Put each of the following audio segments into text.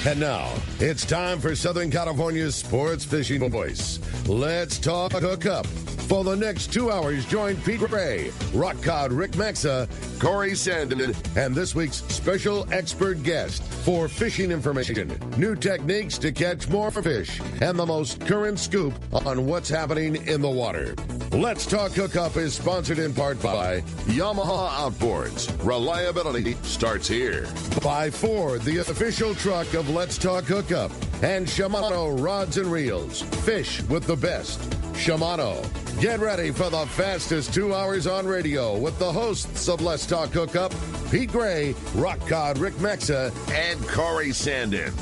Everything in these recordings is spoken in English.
And now, it's time for Southern California's sports fishing voice. Let's talk hookup. For the next 2 hours, join Pete Gray, Rock Cod Rick Maxa, Corey Sandin, and this week's special expert guest for fishing information, new techniques to catch more fish, and the most current scoop on what's happening in the water. Let's Talk Hookup is sponsored in part by Yamaha Outboards. Reliability starts here. By Ford, the official truck of Let's Talk Hookup. And Shimano Rods and Reels. Fish with the best. Shimano. Get ready for the fastest 2 hours on radio with the hosts of Let's Talk Hookup, Pete Gray, Rock Cod Rick Maxa, and Corey Sandin.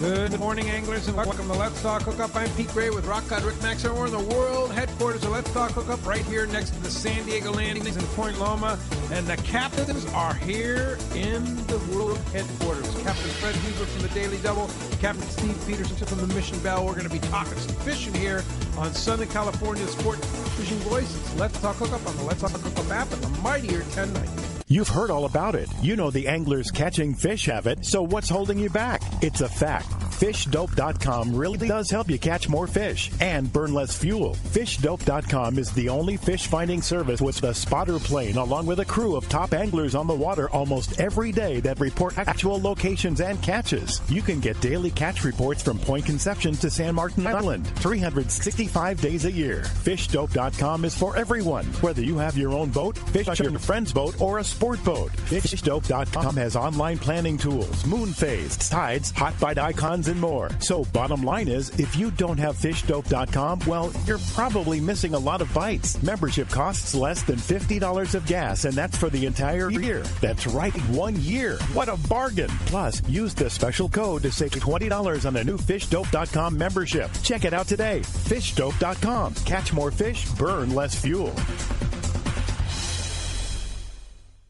Good morning, anglers, and welcome to Let's Talk Hookup. I'm Pete Gray with Rock Cod Rick Maxa. We're in the world headquarters of Let's Talk Hookup right here next to the San Diego landings in Point Loma. And the captains are here in the world headquarters. Captain Fred Huber from the Daily Double, Captain Steve Peterson from the Mission Belle. We're going to be talking some fishing here on Southern California's sport fishing voice. It's Let's Talk Hookup on the Let's Talk Hookup app and the mightier 1090. You've heard all about it. You know the anglers catching fish have it, so what's holding you back? It's a fact. FishDope.com really does help you catch more fish and burn less fuel. FishDope.com is the only fish finding service with a spotter plane along with a crew of top anglers on the water almost every day that report actual locations and catches. You can get daily catch reports from Point Conception to San Martin Island, 365 days a year. FishDope.com is for everyone, whether you have your own boat, fish on your friend's boat, or a sport boat. FishDope.com has online planning tools, moon phase, tides, hot bite icons, and more. So bottom line is, if you don't have FishDope.com, well, you're probably missing a lot of bites. Membership costs less than $50 of gas, and that's for the entire year. That's right, 1 year. What a bargain. Plus, use the special code to save $20 on a new FishDope.com membership. Check it out today. FishDope.com. Catch more fish, burn less fuel.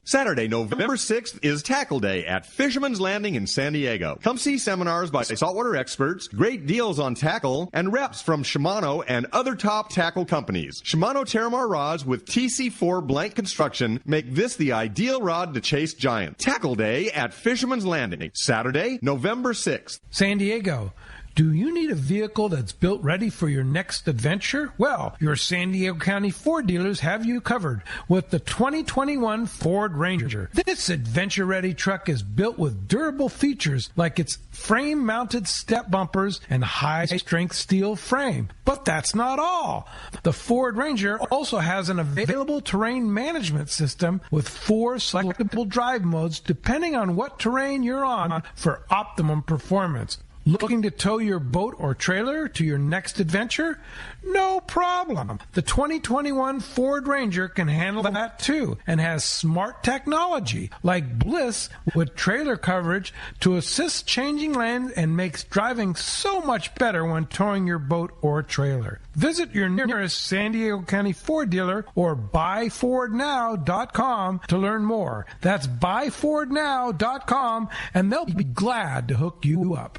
Saturday, November 6th is Tackle Day at Fisherman's Landing in San Diego. Come see seminars by saltwater experts, great deals on tackle, and reps from Shimano and other top tackle companies. Shimano Torium rods with TC4 blank construction make this the ideal rod to chase giants. Tackle Day at Fisherman's Landing, Saturday, November 6th. San Diego. Do you need a vehicle that's built ready for your next adventure? Well, your San Diego County Ford dealers have you covered with the 2021 Ford Ranger. This adventure-ready truck is built with durable features like its frame-mounted step bumpers and high-strength steel frame. But that's not all. The Ford Ranger also has an available terrain management system with 4 selectable drive modes depending on what terrain you're on for optimum performance. Looking to tow your boat or trailer to your next adventure? No problem. The 2021 Ford Ranger can handle that too and has smart technology like Bliss with trailer coverage to assist changing lanes and makes driving so much better when towing your boat or trailer. Visit your nearest San Diego County Ford dealer or buyfordnow.com to learn more. That's buyfordnow.com and they'll be glad to hook you up.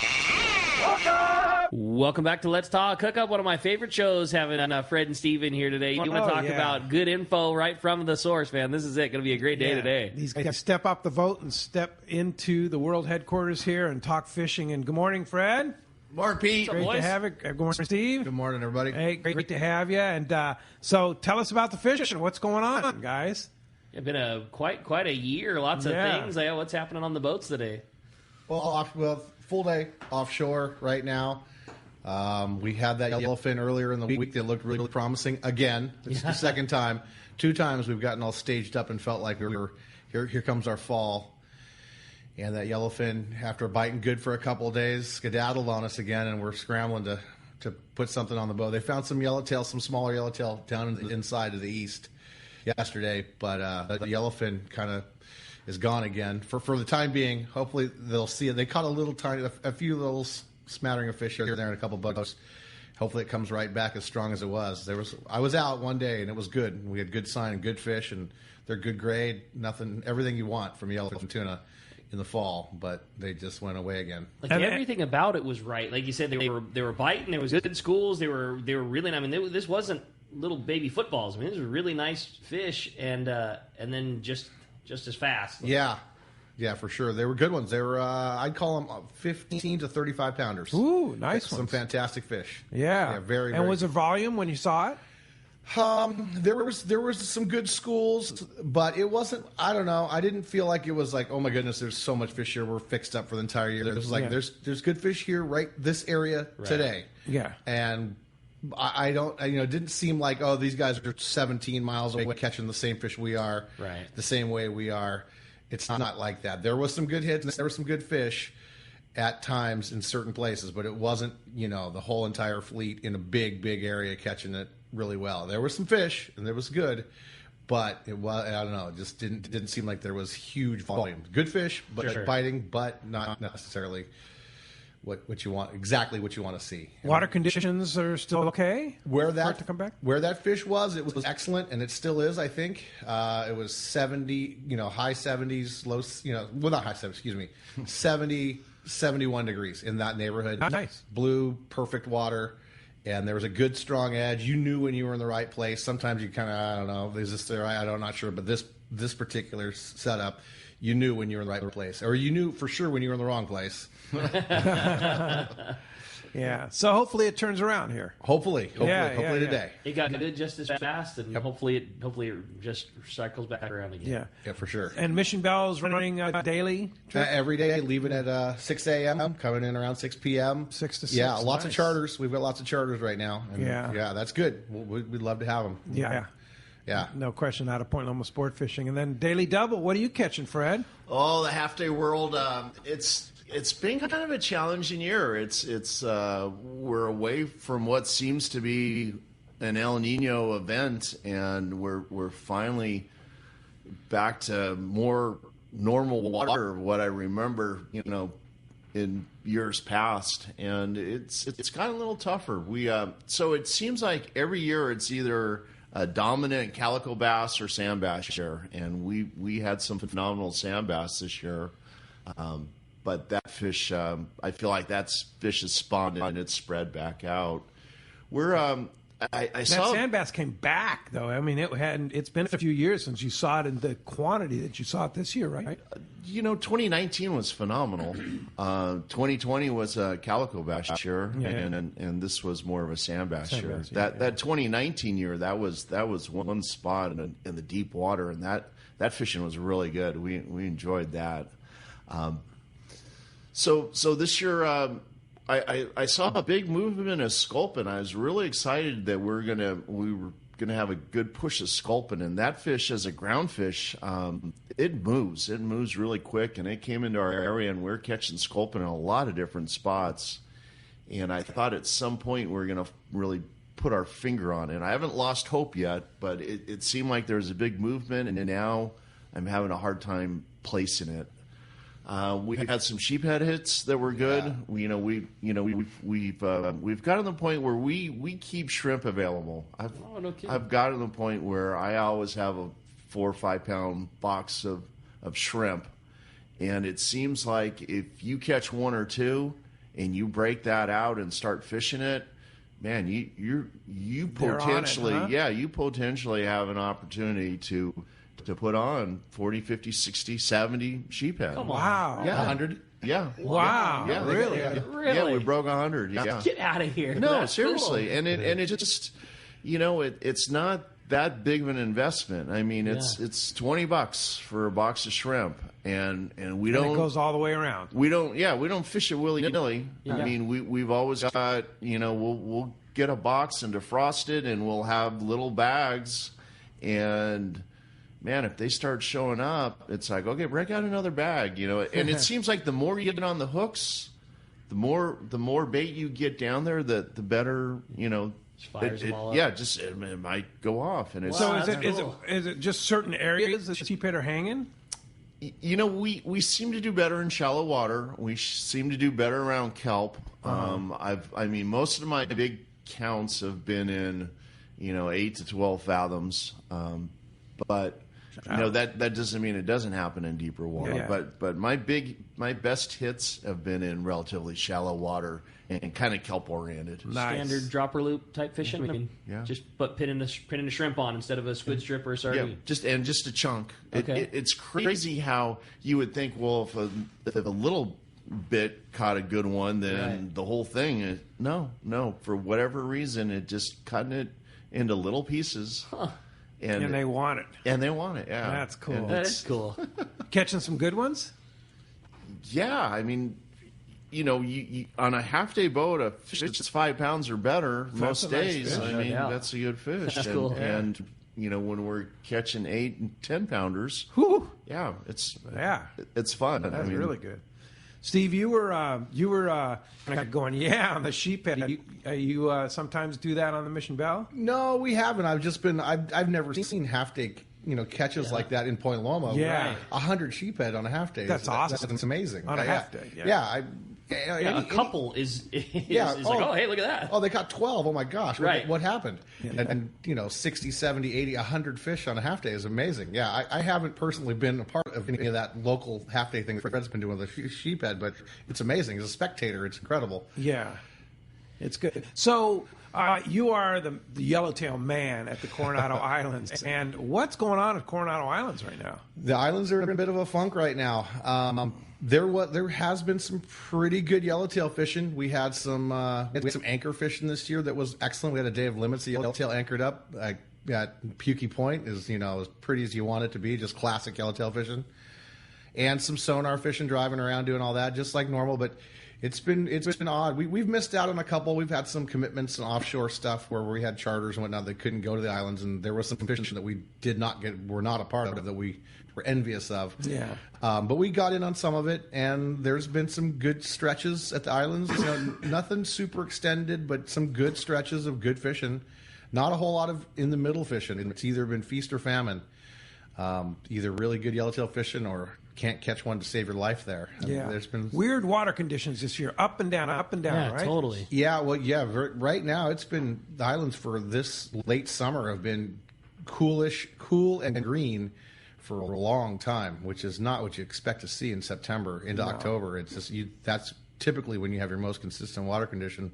Welcome back to Let's Talk Hookup, one of my favorite shows, having Fred and Steve in here today. You want to talk about good info right from the source, man. This is it. Going to be a great day today. These guys step up the vote and step into the world headquarters here and talk fishing. And good morning, Fred. Morning, Pete. Great to have it. Good morning, Steve. Good morning, everybody. Hey, great to have you. And so tell us about the fishing. What's going on, guys? It's been quite a year. Lots of things. What's happening on the boats today? Well, full day offshore right now. We had that yellowfin earlier in the week that looked really promising. Again, it's the second time. 2 times we've gotten all staged up and felt like we were here comes our fall. And that yellowfin, after biting good for a couple of days, skedaddled on us again, and we're scrambling to put something on the boat. They found some yellowtail, some smaller yellowtail down in the inside to the east yesterday, but the yellowfin kind of is gone again for the time being. Hopefully they'll see it. They caught a few little smattering of fish here and there and a couple boats. Hopefully it comes right back as strong as it was. I was out one day and it was good. We had good sign and good fish, and they're good grade. Everything you want from yellowfin tuna in the fall, but they just went away again. Like everything about it was right. Like you said, they were biting. There was good schools. They were really. I mean, this wasn't little baby footballs. I mean, these were really nice fish, and then just as fast. Yeah, Yeah, for sure. They were good ones. They were, I'd call them 15 to 35 pounders. Ooh, nice Some ones. fantastic fish. Yeah. Very, and was the volume when you saw it? There was some good schools, but it wasn't. I don't know. I didn't feel like it was like, oh my goodness, there's so much fish here. We're fixed up for the entire year. It was like there's good fish here, right? This area today. Yeah. And I don't. It didn't seem like, oh, these guys are 17 miles away catching the same fish we are, right? The same way we are. It's not like that. There was some good hits and there were some good fish at times in certain places, but it wasn't, the whole entire fleet in a big area catching it really well. There were some fish and there was good, but it was, I don't know, it just didn't seem like there was huge volume. Good fish, but biting, but not necessarily what you want, exactly what you want to see. Water conditions are still okay? Where for it to come back? Where that fish was, it was excellent, and it still is, I think. It was 70, high 70s, low, not high 70s, 70, 71 degrees in that neighborhood. Nice. Blue, perfect water, and there was a good, strong edge. You knew when you were in the right place. Sometimes you kind of, I don't know, is this the right? I'm not sure, but this particular setup, you knew when you were in the right place, or you knew for sure when you were in the wrong place. Yeah. So hopefully it turns around here. Hopefully today. It got good just as fast, and hopefully it just cycles back around again. Yeah, for sure. And Mission Belle's running daily? Every day, leaving at 6 a.m., coming in around 6 p.m. 6 to 6. Yeah, lots of charters. We've got lots of charters right now. And yeah, that's good. We'd love to have them. Yeah. No question out of Point Loma sport fishing. And then Daily Double, what are you catching, Fred? Oh, the half day world. It's been kind of a challenging year. It's we're away from what seems to be an El Nino event, and we're finally back to more normal water. What I remember, in years past, and it's kind of a little tougher. So it seems like every year it's either a dominant calico bass or sand bass year, and we had some phenomenal sand bass this year. But that fish, I feel like that fish has spawned and it's spread back out. I saw that sand bass came back though. I mean, it's been a few years since you saw it in the quantity that you saw it this year, right? 2019 was phenomenal. 2020 was a calico bass year, and this was more of a sand bass year. That 2019 year, that was one spot in the deep water, and that fishing was really good. We enjoyed that. So this year, I saw a big movement of sculpin. I was really excited that we were gonna have a good push of sculpin, and that fish as a ground fish, it moves really quick, and it came into our area, and we're catching sculpin in a lot of different spots. And I thought at some point we're gonna really put our finger on it. I haven't lost hope yet, but it seemed like there was a big movement, and now I'm having a hard time placing it. We had some sheephead hits that were good. Yeah. We've gotten to the point where we keep shrimp available. I've gotten to the point where I always have a 4 or 5 pound box of shrimp, and it seems like if you catch one or two and you break that out and start fishing it, man, you potentially you potentially have an opportunity to put on 40, 50, 60, 70 sheephead. Wow. Yeah, 100. Yeah. Wow. Yeah. Really? Really? Yeah, we broke 100. Yeah. Get out of here. No, That's seriously. cool. And it just, it's not that big of an investment. I mean, it's $20 for a box of shrimp, and we don't. And it goes all the way around. We don't fish it willy nilly. Yeah. I mean, we've always got, we'll get a box and defrost it, and we'll have little bags, and man, if they start showing up, it's like, okay, break out another bag, And it seems like the more you get on the hooks, the more bait you get down there, the better, Just fires them all up. Yeah, just it might go off, and it's So Wow, is it just certain areas that sheephead are hanging? we seem to do better in shallow water. We seem to do better around kelp. Most of my big counts have been in 8 to 12 fathoms, but that doesn't mean it doesn't happen in deeper water. Yeah. But my best hits have been in relatively shallow water and kind of kelp oriented. Nice. Standard dropper loop type fishing. Just put pinning a shrimp on instead of a squid strip or a sardine. Yeah, just a chunk. Okay. It's crazy how you would think, well, if a little bit caught a good one, then the whole thing. No. For whatever reason, it just cutting it into little pieces. Huh. And they want it. And they want it, yeah. That's cool. That is cool. Catching some good ones? Yeah, I mean, you on a half-day boat, a fish that's 5 pounds or better most days, nice fish. that's a good fish. That's cool. And when we're catching 8 and 10 pounders, it's fun. That's really good. Steve, you were going on the sheephead. You sometimes do that on the Mission Belle? No, we haven't. I've never seen half-day catches like that in Point Loma. Yeah. 100 sheephead on a half day. That's awesome. That's amazing. On a half day. A couple is like, oh, hey, look at that. Oh, they caught 12. Oh, my gosh. Right. What happened? Yeah. And 60, 70, 80, 100 fish on a half day is amazing. Yeah, I haven't personally been a part of any of that local half day thing that Fred's been doing with the sheephead, but it's amazing. As a spectator, it's incredible. Yeah. It's good. So you are the yellowtail man at the Coronado Islands. And what's going on at Coronado Islands right now? The islands are in a bit of a funk right now. There has been some pretty good yellowtail fishing. We had some anchor fishing this year that was excellent. We had a day of limits. The yellowtail anchored up at Pukey Point is as pretty as you want it to be, just classic yellowtail fishing. And some sonar fishing, driving around doing all that, just like normal. But it's been odd. We've missed out on a couple. We've had some commitments and offshore stuff where we had charters and whatnot that couldn't go to the islands, and there was some fishing that we did not get, were not a part of, that we were envious of. Yeah. But we got in on some of it, and there's been some good stretches at the islands. Nothing super extended, but some good stretches of good fishing. Not a whole lot of in the middle fishing. It's either been feast or famine. Either really good yellowtail fishing or can't catch one to save your life there. Yeah. There's been weird water conditions this year, up and down, yeah, right? Totally. Yeah, well, right now it's been, the islands for this late summer have been cool and green for a long time, which is not what you expect to see in September into October. It's just that's typically when you have your most consistent water condition,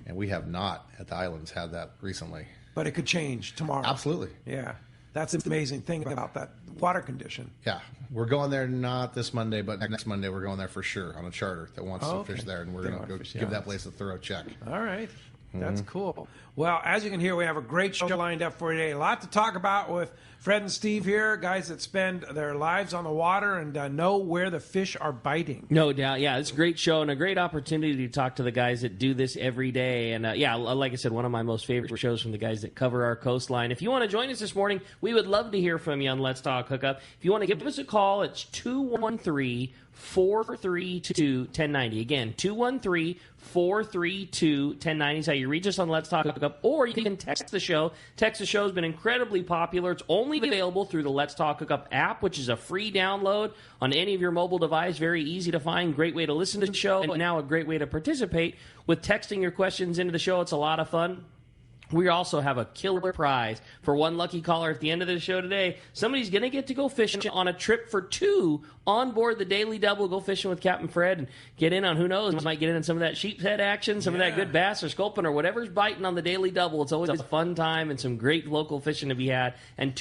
and we have not at the islands had that recently. But it could change tomorrow. Absolutely. Yeah. That's the amazing thing about that water condition. Yeah. We're going there not this Monday, but next Monday we're going there for sure on a charter that wants to fish there, and we're going to go give that place a thorough check. All right. That's cool. Well, as you can hear, we have a great show lined up for today. A lot to talk about with Fred and Steve here, guys that spend their lives on the water and know where the fish are biting. No doubt. Yeah, it's a great show and a great opportunity to talk to the guys that do this every day. And like I said, one of my most favorite shows from the guys that cover our coastline. If you want to join us this morning, we would love to hear from you on Let's Talk Hookup. If you want to give us a call, it's 213-432-1090. Again, 213-432-1090 is how you reach us on Let's Talk Hookup, or you can text the show. Text the show has been incredibly popular. It's only available through the Let's Talk Hookup app, which is a free download on any of your mobile device. Very easy to find. Great way to listen to the show, and now a great way to participate with texting your questions into the show. It's a lot of fun. We also have a killer prize for one lucky caller at the end of the show today. Somebody's going to get to go fishing on a trip for two on board the Daily Double. Go fishing with Captain Fred and get in on, who knows, might get in on some of that sheephead action, some of that good bass or sculpin or whatever's biting on the Daily Double. It's always a fun time and some great local fishing to be had. And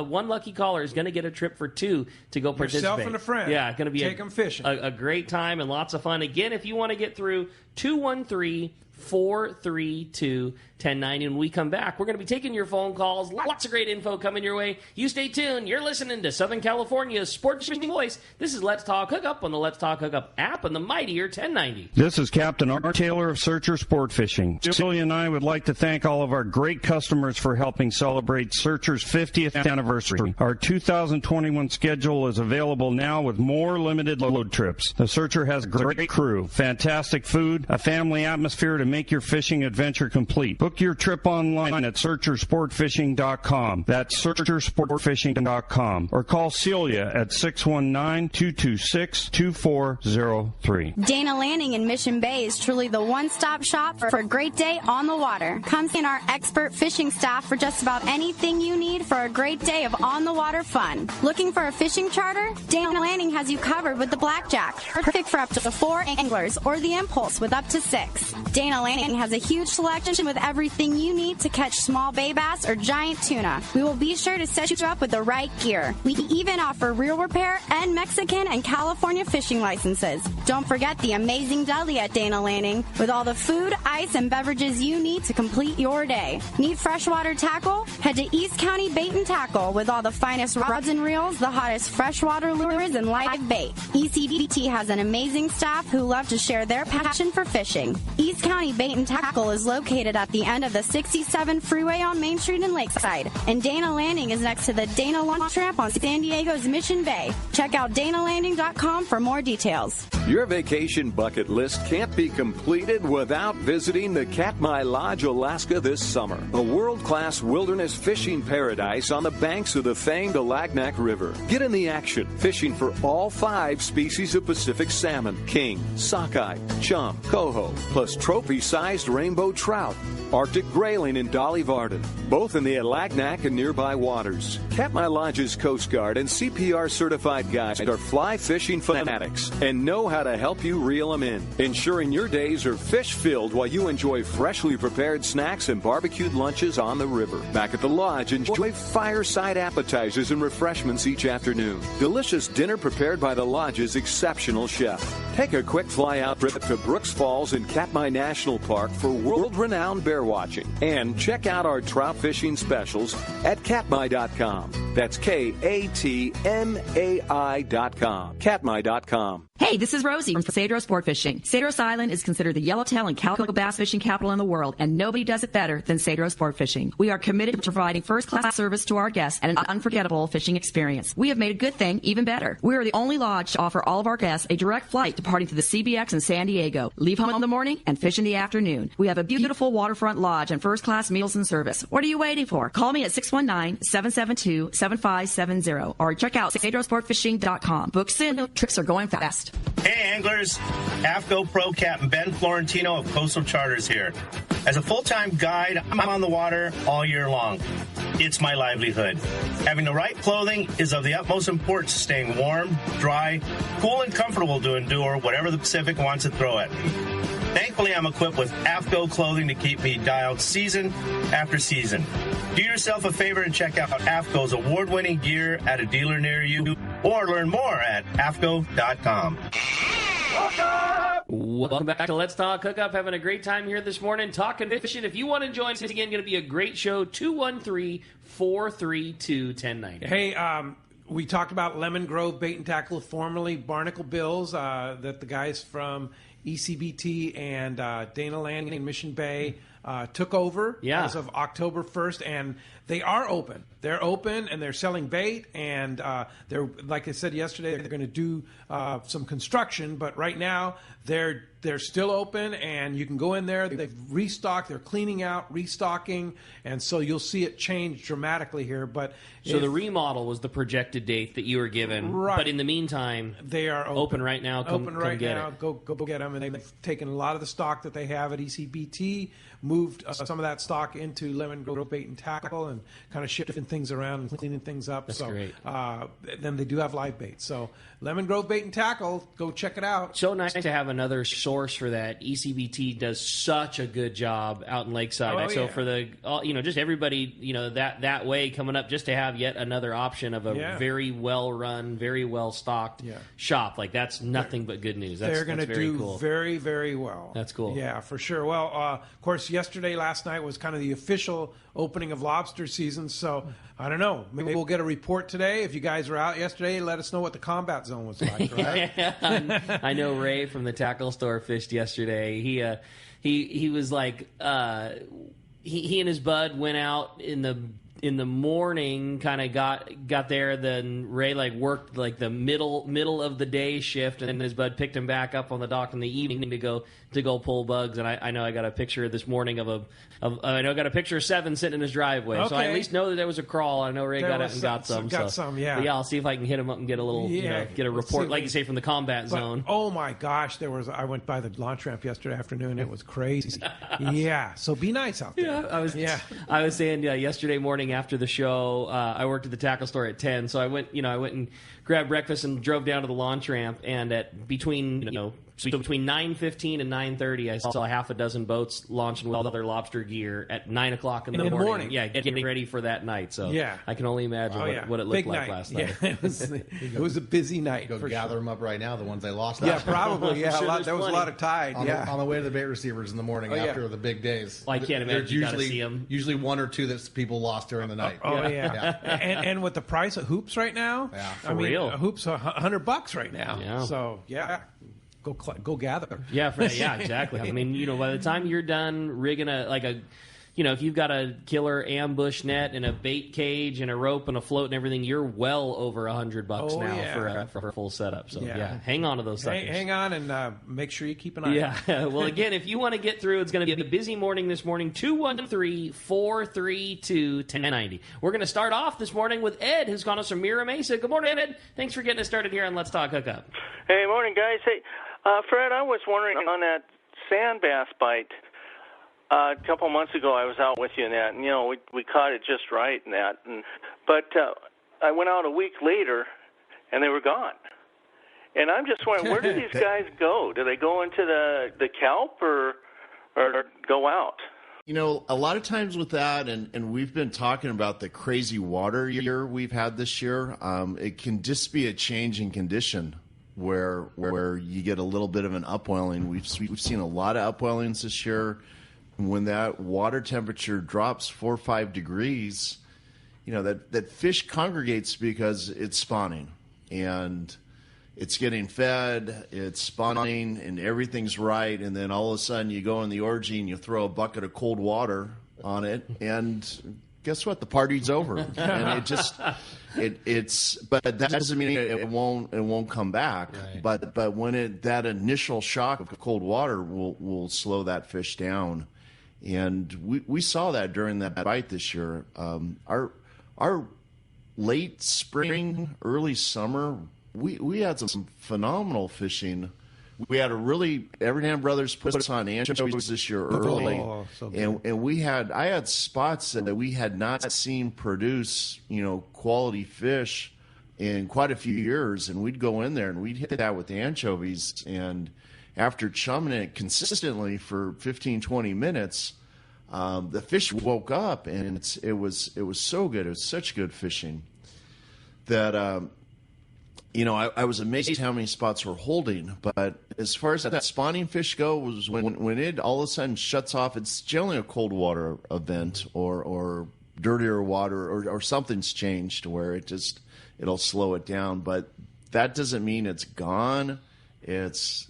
one lucky caller is going to get a trip for two to go participate. Yourself and a friend. Yeah, going to be take them fishing. A great time and lots of fun. Again, if you want to get through, 213-432-1090. When we come back, we're going to be taking your phone calls. Lots of great info coming your way. You stay tuned. You're listening to Southern California's sports fishing voice. This is Let's Talk Hookup on the Let's Talk Hookup app and the mightier 1090. This is Captain Art Taylor of Searcher Sport Fishing. Celia and I would like to thank all of our great customers for helping celebrate Searcher's 50th anniversary. Our 2021 schedule is available now with more limited load trips. The Searcher has a great crew, fantastic food, a family atmosphere to make your fishing adventure complete. Book your trip online at searchersportfishing.com. That's searchersportfishing.com. Or call Celia at 619-226-2403. Dana Landing in Mission Bay is truly the one-stop shop for a great day on the water. Come see our expert fishing staff for just about anything you need for a great day of on-the-water fun. Looking for a fishing charter? Dana Landing has you covered with the Blackjack, perfect for up to 4 anglers, or the Impulse with up to 6. Dana Landing has a huge selection with everything you need to catch small bay bass or giant tuna. We will be sure to set you up with the right gear. We even offer reel repair and Mexican and California fishing licenses. Don't forget the amazing deli at Dana Landing with all the food, ice, and beverages you need to complete your day. Need freshwater tackle? Head to East County Bait and Tackle with all the finest rods and reels, the hottest freshwater lures, and live bait. ECBT has an amazing staff who love to share their passion for fishing. East County Bait and Tackle is located at the end of the 67 freeway on Main Street in Lakeside, and Dana Landing is next to the Dana Launch Ramp on San Diego's Mission Bay. Check out danalanding.com for more details. Your vacation bucket list can't be completed without visiting the Katmai Lodge, Alaska this summer. A world-class wilderness fishing paradise on the banks of the famed Alagnak River. Get in the action, fishing for all 5 species of Pacific salmon, king, sockeye, chum, coho, plus trophy-sized rainbow trout, Arctic grayling, and Dolly Varden, both in the Alagnak and nearby waters. Katmai Lodge's Coast Guard and CPR certified guides are fly fishing fanatics and know how to help you reel them in, ensuring your days are fish-filled while you enjoy freshly prepared snacks and barbecued lunches on the river. Back at the lodge, enjoy fireside appetizers and refreshments each afternoon. Delicious dinner prepared by the lodge's exceptional chef. Take a quick fly-out trip to Brooks Falls in Katmai National Park for world-renowned bear watching. And check out our trout fishing specials at katmai.com. That's KATMAI.com. Katmai.com. Hey, this is Rosie from Sidrow Sport Fishing. Sidrow Island is considered the yellowtail and calico bass fishing capital in the world, and nobody does it better than Sidrow Sport Fishing. We are committed to providing first-class service to our guests and an unforgettable fishing experience. We have made a good thing even better. We are the only lodge to offer all of our guests a direct flight departing to the CBX in San Diego. Leave home in the morning and fish in the afternoon. We have a beautiful waterfront lodge and first-class meals and service. What are you waiting for? Call me at 619-772-7570 or check out sidrowsportfishing.com. Book soon. Trips are going fast. Hey anglers, AFCO Pro Captain Ben Florentino of Coastal Charters here. As a full-time guide, I'm on the water all year long. It's my livelihood. Having the right clothing is of the utmost importance to staying warm, dry, cool, and comfortable to endure whatever the Pacific wants to throw at me. Thankfully, I'm equipped with AFCO clothing to keep me dialed season after season. Do yourself a favor and check out AFCO's award-winning gear at a dealer near you, or learn more at AFCO.com. Welcome back to Let's Talk Hookup. Having a great time here this morning talking fishing. If you want to join us again, going to be a great show. 213-432-1090. Hey, we talked about Lemon Grove Bait and Tackle, formerly Barnacle Bills, that the guys from ECBT and Dana Landing in Mission Bay took over as of October 1st, and they are open. They're open, and they're selling bait, and they're, like I said yesterday, they're going to do some construction, but right now they're still open, and you can go in there. They've restocked. They're cleaning out, restocking, and so you'll see it change dramatically here. But so the remodel was the projected date that you were given, right? But in the meantime, they are open right now. Come get it. Go get them, and they've taken a lot of the stock that they have at ECBT, moved some of that stock into Lemon Grove Bait and Tackle, and kind of shifting things around and cleaning things up. That's so great. Then they do have live bait. So Lemon Grove Bait and Tackle, go check it out. So nice to have another source for that. ECBT does such a good job out in Lakeside. So for the just everybody that way coming up, just to have yet another option of a very well run, very well stocked shop, like that's nothing but good news. They're going to do cool. very, very well. That's cool. Yeah, for sure. Well, of course, last night was kind of the official opening of lobster season. So I don't know. Maybe we'll get a report today. If you guys were out yesterday, let us know what the combat zone was like. Right? I know Ray from the tackle store fished yesterday. He was like he and his bud went out in the in the morning, kind of got there. Then Ray worked the middle of the day shift, and his bud picked him back up on the dock in the evening to go pull bugs. And I know I got a picture this morning of I know I got a picture of Seven sitting in his driveway, so I at least know that there was a crawl. I know Ray got out and got some. Yeah. But yeah, I'll see if I can hit him up and get a little get a report, like you say, from the combat zone. Oh my gosh, I went by the launch ramp yesterday afternoon. It was crazy. Yeah, so be nice out there. Yeah, I was saying yesterday morning after the show, I worked at the tackle store at 10, so I went and grabbed breakfast and drove down to the launch ramp, and between 9:15 and 9:30, I saw half a dozen boats launching with all their lobster gear at 9 o'clock in the morning. Yeah, getting ready for that night. So I can only imagine what it looked like last night. Yeah, it was a busy night. Go gather them up right now, the ones they lost. Yeah, probably. Yeah, there was a lot of tide. On the way to the bait receivers in the morning after the big days. Well, I can't imagine you got to see them. Usually one or two that people lost during the night. And with the price of hoops right now, real. A hoop's $100 right now. Yeah. So go gather. Yeah, exactly. I mean, by the time you're done rigging if you've got a killer ambush net and a bait cage and a rope and a float and everything, you're well over $100 now for a full setup. So hang on to those suckers. Hang on and make sure you keep an eye. Yeah. Well, again, if you want to get through, it's going to be a busy morning this morning. 213-432-1090. We're going to start off this morning with Ed, who's gone us from Mira Mesa. Good morning, Ed. Thanks for getting us started here on Let's Talk Hookup. Hey, morning, guys. Hey, Fred, I was wondering on that sand bass bite. A couple months ago, I was out with you in that, and we caught it just right in that. But I went out a week later, and they were gone. And I'm just wondering, where do these guys go? Do they go into the kelp or go out? A lot of times with that, and we've been talking about the crazy water year we've had this year. It can just be a change in condition where you get a little bit of an upwelling. We've seen a lot of upwellings this year. When that water temperature drops 4 or 5 degrees, that fish congregates because it's spawning and it's getting fed, it's spawning, and everything's right. And then all of a sudden you go in the orgy and you throw a bucket of cold water on it, and guess what? The party's over. And but that doesn't mean it won't come back. Right. But when that initial shock of cold water will slow that fish down. And we saw that during that bite this year. Our late spring, early summer, we had some phenomenal fishing. We had Everdham Brothers put us on anchovies this year early, and I had spots that we had not seen produce quality fish in quite a few years, and we'd go in there and we'd hit that with anchovies, and after chumming it consistently for 15, 20 minutes, the fish woke up, and it was so good. It was such good fishing that I was amazed how many spots were holding. But as far as that spawning fish goes, when it all of a sudden shuts off, it's generally a cold water event or dirtier water or something's changed where it'll slow it down. But that doesn't mean it's gone. It's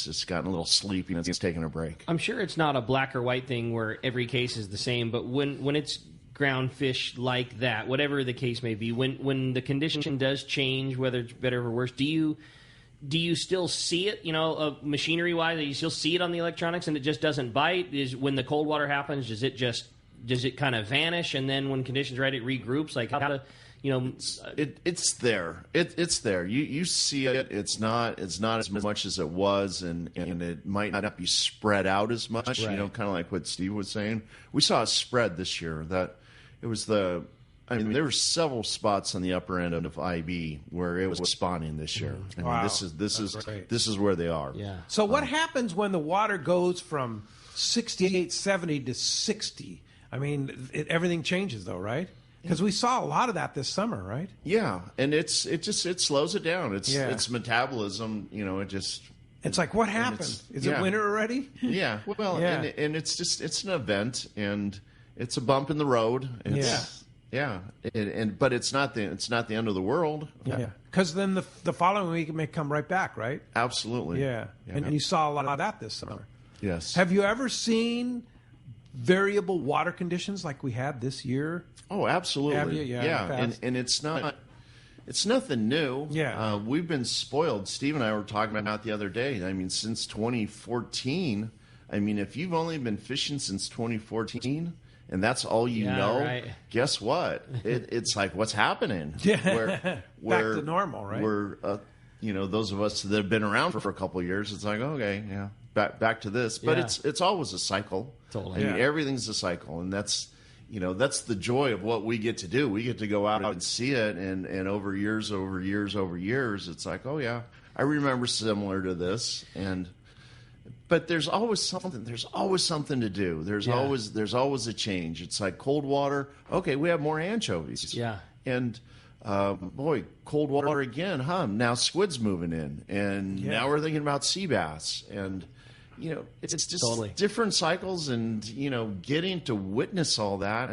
just gotten a little sleepy and it's taking a break. I'm sure it's not a black or white thing where every case is the same, but when it's ground fish like that, whatever the case may be, when the condition does change, whether it's better or worse, do you still see it, machinery wise, do you still see it on the electronics and it just doesn't bite? Is when the cold water happens, does it kind of vanish, and then when conditions right it regroups? Like how to it's there. It's there. You see it. It's not as much as it was, and it might not be spread out as much. Right. Kind of like what Steve was saying. We saw a spread this year that it was there were several spots on the upper end of IB where it was spawning this year. Wow. This is where they are. Yeah. So what happens when the water goes from 68, 70 to 60? Everything changes though, right? Because we saw a lot of that this summer, right? Yeah, and it slows it down. It's metabolism. It's like, what happened? Is it winter already? Yeah. Well, and it's an event, and it's a bump in the road. But it's not the end of the world. Yeah. Because then the following week it may come right back, right? Absolutely. Yeah. And you saw a lot of that this summer. Yes. Have you ever seen variable water conditions like we had this year? Oh, absolutely. Yeah. And it's nothing new. Yeah. We've been spoiled. Steve and I were talking about the other day. I mean, since 2014, if you've only been fishing since 2014 and that's all you know, right. Guess what? It's like, what's happening? Yeah. Back to normal, right? We're, those of us that have been around for a couple of years, it's like, okay, yeah, back to this. But it's always a cycle. Totally. Everything's a cycle, and that's the joy of what we get to do. We get to go out and see it, and over years, it's like, oh yeah, I remember similar to this, but there's always something. There's always something to do. There's always a change. It's like cold water. Okay, we have more anchovies. Yeah, and cold water again, huh? Now squid's moving in, and now we're thinking about sea bass, and it's just different cycles, and getting to witness all that.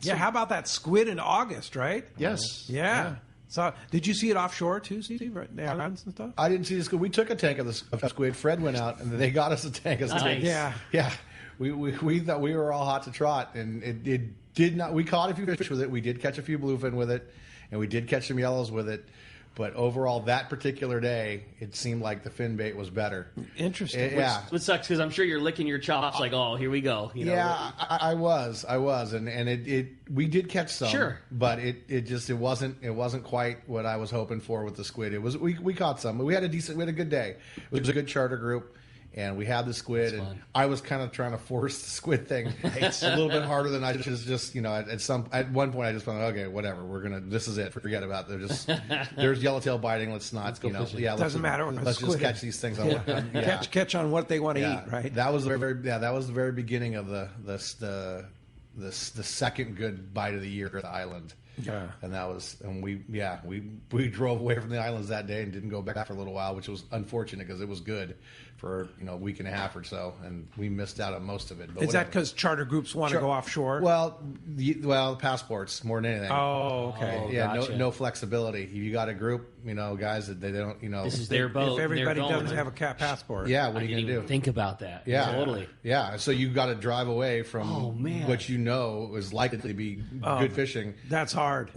How about that squid in August, right? Yes. Yeah. So, did you see it offshore too, Steve? Right, the islands and stuff. I didn't see the squid. We took a tank of the squid. Fred went out, and they got us a tank of squid. Nice. Yeah. We thought we were all hot to trot, and it did not. We caught a few fish with it. We did catch a few bluefin with it, and we did catch some yellows with it. But overall, that particular day, it seemed like the fin bait was better. Interesting. Which sucks because I'm sure you're licking your chops like, oh, here we go. I was, and we did catch some. Sure. But it wasn't quite what I was hoping for with the squid. We caught some, but we had a good day. It was a good charter group. And we had the squid, and I was kind of trying to force the squid thing. It's a little bit harder than I just at one point I just went, okay, whatever, this is it, forget about it. There's yellowtail biting. Let's not, doesn't matter. Let's just catch these things. Catch on what they want to eat, right? That was the very beginning of the second good bite of the year at the island. Yeah, and we drove away from the islands that day and didn't go back for a little while, which was unfortunate because it was good for a week and a half or so, and we missed out on most of it. But is that because charter groups want to go offshore? Well, passports more than anything. Oh, okay. Gotcha. No flexibility. You got a group, guys that they don't, This is their boat. If everybody doesn't have a passport, what are you gonna do? Think about that. Yeah, totally. Yeah, so you got to drive away from what is likely to be good fishing. That's hard.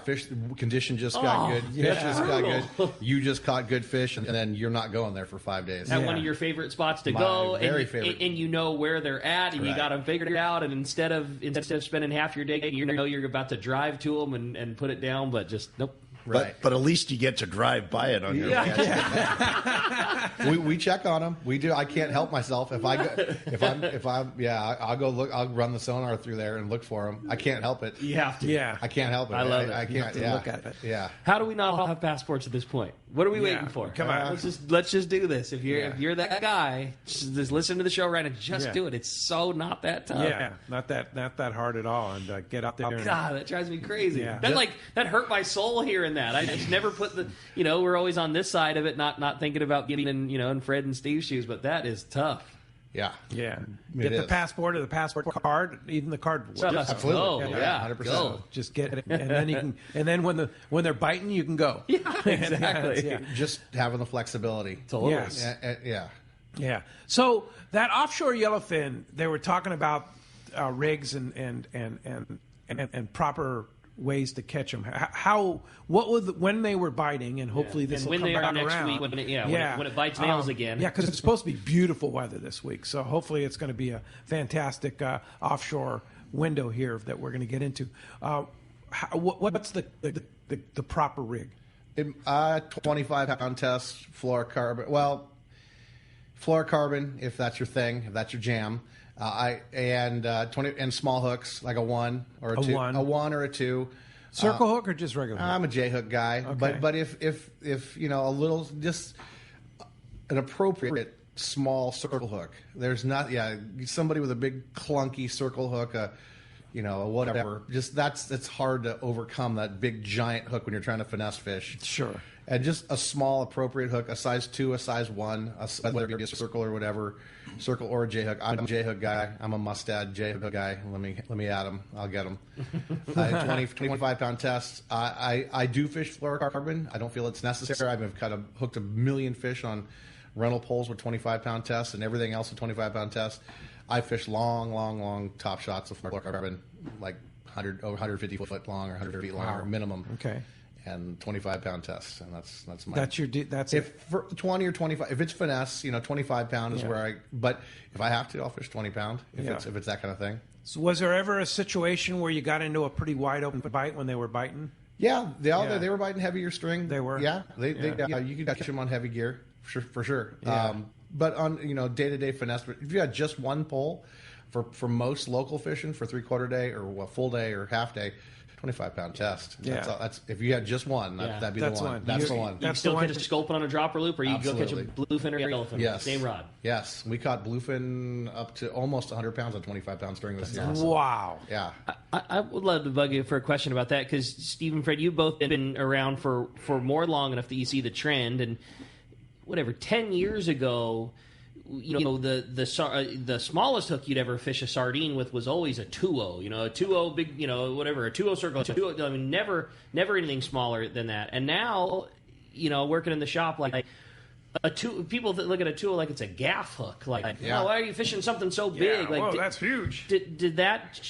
Fish condition just got good. Fish just got good. You just caught good fish, and then you're not going there for 5 days. At one of your favorite spots to go, favorite. And you know where they're at, and you got them figured out. And instead of spending half your day, you're about to drive to them and put it down, but just nope. Right. But at least you get to drive by it on your way. We check on them. We do. I can't help myself I'll go look. I'll run the sonar through there and look for them. I can't help it. You have to. Yeah. I can't help it. I love it. I can't look at it. Yeah. How do we not all have passports at this point? What are we waiting for? Come on. Let's just do this. If you're that guy, just listen to the show right and just do it. It's so not that tough. Yeah, not that hard at all. And get out there. God, that drives me crazy. Yeah. That hurt my soul hearing that. I just never put the. We're always on this side of it, not thinking about getting in Fred and Steve's shoes. But that is tough. Yeah. Get the passport or the passport card, even the card. Absolutely. Yeah, 100%. Go. Just get it, and then you can. And then when they're biting, you can go. Yeah, exactly. Just having the flexibility. Totally. Yes. Yeah. So that offshore yellowfin, they were talking about rigs and proper ways to catch them. When they were biting, and hopefully this will come back next around. week when it bites nails again. Yeah, because it's supposed to be beautiful weather this week, so hopefully it's going to be a fantastic offshore window here that we're going to get into. What's the proper rig? 25-pound test, fluorocarbon. Well, fluorocarbon, if that's your thing, if that's your jam. 20 and small hooks like a 1 or a 2, a 1 or a 2. Circle hook or just regular hook? I'm a J hook guy, okay. but if a little, just an appropriate small circle hook. There's not somebody with a big clunky circle hook, a whatever. Just that's hard to overcome, that big giant hook when you're trying to finesse fish. Sure. And just a small appropriate hook, a size 2, a size 1, whether it be a circle or whatever, circle or a J hook. I'm a J hook guy. I'm a Mustad J hook guy. Let me add them. I'll get them. 25-pound test. I do fish fluorocarbon. I don't feel it's necessary. I've kind of hooked a million fish on rental poles with 25-pound tests and everything else with 25-pound tests. I fish long top shots of fluorocarbon, like 150 foot long or 100 feet long, or minimum. Okay. And 25-pound tests, and that's my. That's if for 20 or 25. If it's finesse, 25 pound is where I. But if I have to, I'll fish 20 pound. If it's that kind of thing. So was there ever a situation where you got into a pretty wide open bite when they were biting? Yeah, they were biting heavier string. They were. Yeah, you could catch them on heavy gear for sure. Yeah. But on day-to-day finesse, if you had just one pole for most local fishing for 3/4 day or a full day or half day, 25-pound test. Yeah. That's if you had just one, that'd be the one. That's the one. You still catch a sculpin on a dropper loop, or you go catch a Absolutely. bluefin or yellowfin? Yes. Same rod. Yes, we caught bluefin up to almost 100 pounds on 25-pound string this year. Wow. Yeah. I would love to bug you for a question about that, because Steve and Fred, you've both been around for more long enough that you see the trend. And 10 years ago, the smallest hook you'd ever fish a sardine with was always a 2-0. A 2-0 big, a 2-0 circle. 2-0, I mean, never anything smaller than that. And now, working in the shop, like people that look at a 2-0 like it's a gaff hook. Like, why are you fishing something so big? Like, that's huge. Did that?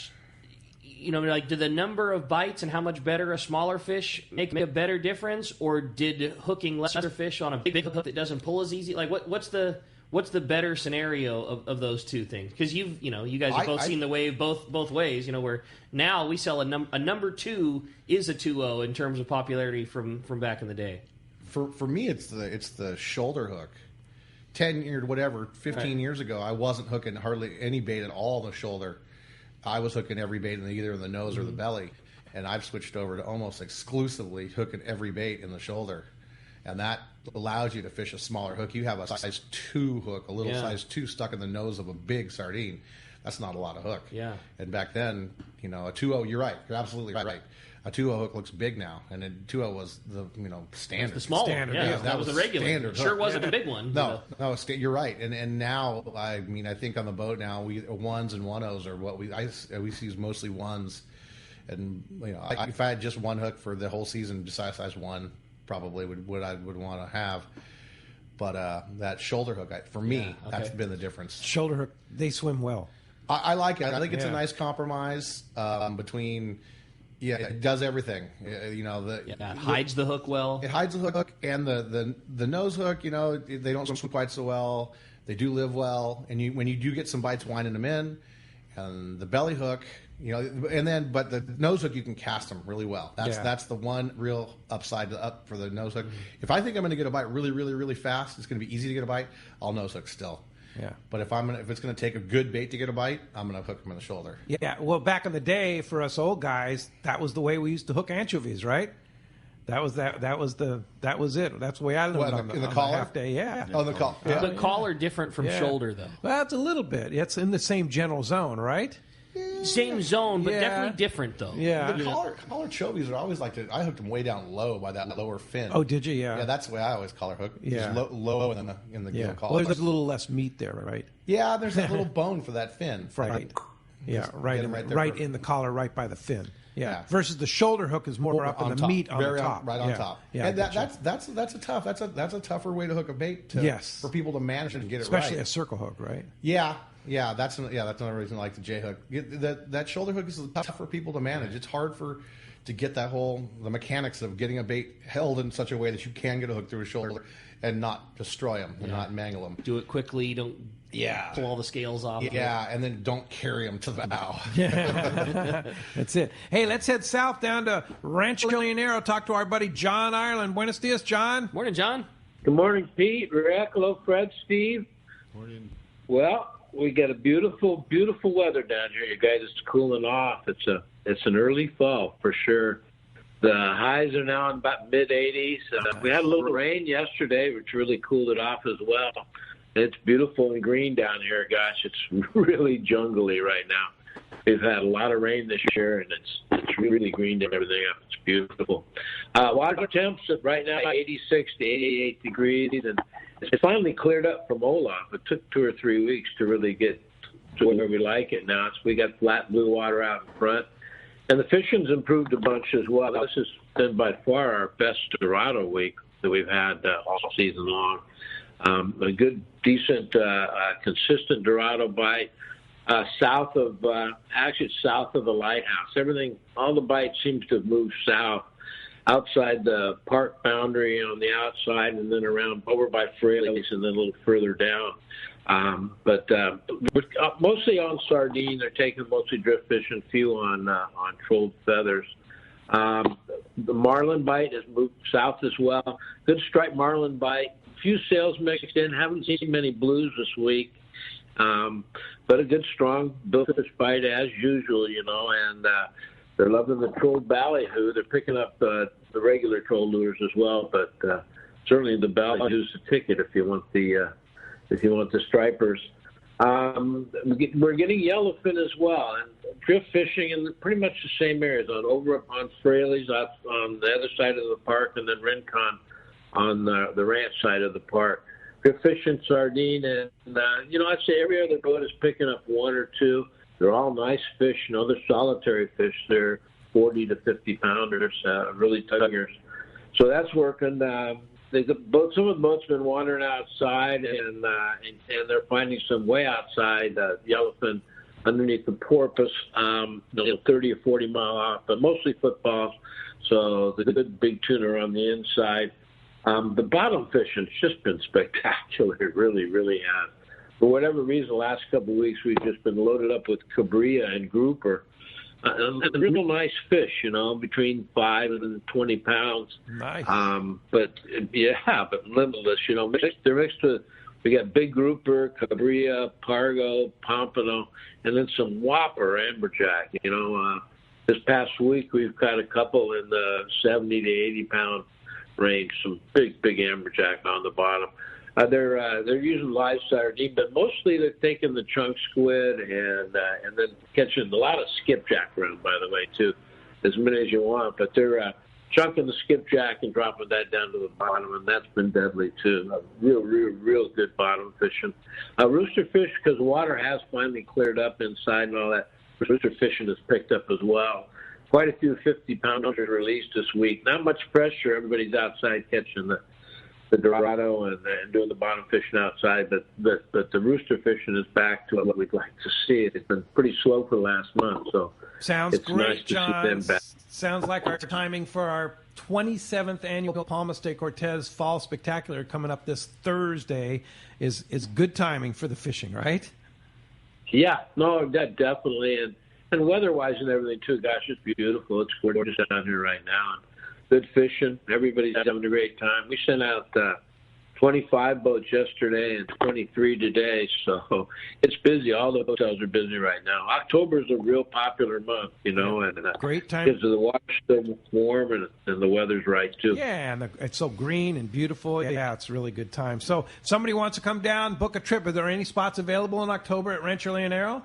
Did the number of bites and how much better a smaller fish make a better difference, or did hooking lesser fish on a big hook that doesn't pull as easy? Like, what's the better scenario of those two things? Because you guys have both seen the wave both ways. Where now we sell a number 2 is a 2-0 in terms of popularity from back in the day. For me, it's the shoulder hook. 10 years, 15 years ago, I wasn't hooking hardly any bait at all in the shoulder. I was hooking every bait either in the nose or the belly, and I've switched over to almost exclusively hooking every bait in the shoulder, and that allows you to fish a smaller hook. You have a size 2 hook, a little size 2 stuck in the nose of a big sardine. That's not a lot of hook. Yeah. And back then, a 2-0, you're right. You're absolutely right. A 2-0 hook looks big now, and a 2-0 was the standard. The small standard, one. Yeah, that was the regular. Standard It sure hook. wasn't a big one. No, you're right. And now, I think on the boat now, we 1s and 1-0s are what we see is mostly 1s. And if I had just one hook for the whole season, size 1, probably what I would want to have. But that shoulder hook, for me, that's been the difference. Shoulder hook, they swim well. I like it. I think it's a nice compromise between. Yeah, it does everything. It hides the hook well. It hides the hook and the nose hook. They don't swim quite so well. They do live well, and when you do get some bites, winding them in, and the belly hook, but the nose hook you can cast them really well. That's the one real upside up for the nose hook. Mm-hmm. If I think I'm going to get a bite really, really, really fast, it's going to be easy to get a bite. I'll nose hook still. Yeah. But if it's going to take a good bait to get a bite, I'm going to hook them in the shoulder. Yeah. Well, back in the day, for us old guys, that was the way we used to hook anchovies, right? That was it. That's the way I learned in the collar? half day. Yeah. Oh, the collar. Yeah. But collar different from shoulder, though. Well, it's a little bit. It's in the same general zone, right? Same zone, but definitely different, though. Yeah. The collar chovies are always I hooked them way down low by that lower fin. Oh, did you? Yeah. Yeah, that's the way I always collar hook. Yeah. Just low in the collar. Well, there's a little less meat there, right? Yeah, there's a little bone for that fin. Right. Yeah, right in the collar, right by the fin. Yeah. Versus the shoulder hook is more up in the top. meat on the top. Right on top. Yeah. And that's a tougher way to hook a bait. For people to manage and get especially it right. a circle hook, right? Yeah. Yeah, that's another reason I like the J hook. That shoulder hook is tough for people to manage. It's hard to get the mechanics of getting a bait held in such a way that you can get a hook through a shoulder and not destroy them and not mangle them. Do it quickly. Don't pull all the scales off. Yeah, and then don't carry them to the bow. That's it. Hey, let's head south down to Rancho Leonero. Talk to our buddy John Ireland. Buenos dias, John. Morning, John. Good morning, Pete, Rick, hello, Fred, Steve. Morning. Well, we got a beautiful, beautiful weather down here, you guys. It's cooling off. It's an early fall for sure. The highs are now in about mid-80s. We had a little rain yesterday, which really cooled it off as well. It's beautiful and green down here, gosh. It's really jungly right now. We've had a lot of rain this year, and it's really greened everything up. It's beautiful. Water temps right now 86 to 88 degrees, and it finally cleared up from Olaf. It took 2 or 3 weeks to really get to where we like it now. So we got flat blue water out in front. And the fishing's improved a bunch as well. This has been by far our best Dorado week that we've had all season long. A good, decent, consistent Dorado bite. south of the lighthouse. Everything, all the bite seems to have moved south, outside the park boundary on the outside, and then around over by Fraley's, and then a little further down. But mostly on sardine. They're taking mostly drift fishing, few on trolled feathers. The marlin bite has moved south as well. Good striped marlin bite. Few sales mixed in. Haven't seen many blues this week. But a good, strong billfish bite as usual, and they're loving the trolled ballyhoo. They're picking up the regular troll lures as well, but certainly the ballyhoo's the ticket if you want the stripers. We're getting yellowfin as well, and drift fishing in pretty much the same areas, over on Fraley's on the other side of the park, and then Rincon on the ranch side of the park. Drift fishing sardine, and I'd say every other boat is picking up one or two. They're all nice fish. They're solitary fish. They're 40 to 50 pounders, really tuggers. So that's working. Some of the boats have been wandering outside, and they're finding some way outside yellowfin underneath the porpoise, 30 or 40 mile off, but mostly footballs. So the good big tuna are on the inside. The bottom fishing's just been spectacular. It really, really has. For whatever reason, the last couple of weeks, we've just been loaded up with cabria and grouper. Real nice fish, between 5 and 20 pounds. Nice. But limitless, they're mixed with, we got big grouper, cabria, pargo, pompano, and then some whopper amberjack. This past week, we've got a couple in the 70 to 80 pound range, some big amberjack on the bottom. They're using live sardine, but mostly they're taking the chunk squid and then catching a lot of skipjack around, by the way, too, as many as you want. But they're chunking the skipjack and dropping that down to the bottom, and that's been deadly too. Real good bottom fishing. Rooster fish, because the water has finally cleared up inside and all that. Rooster fishing has picked up as well. Quite a few 50-pounders released this week. Not much pressure. Everybody's outside catching the Dorado and doing the bottom fishing outside, but the rooster fishing is back to what we'd like to see. It's been pretty slow for the last month, so sounds it's great, nice to John. see them back. Sounds like our timing for our 27th annual Palmas de Cortez Fall Spectacular coming up this Thursday is good timing for the fishing, right? Yeah, no, definitely, and weather-wise and everything too. Gosh, it's beautiful. It's gorgeous down here right now. And good fishing. Everybody's having a great time. We sent out 25 boats yesterday and 23 today, so it's busy. All the hotels are busy right now. October is a real popular month, and great time because the water's still warm and the weather's right too. Yeah, and it's so green and beautiful. Yeah, it's a really good time. So, if somebody wants to come down, book a trip. Are there any spots available in October at Rancho Leonero?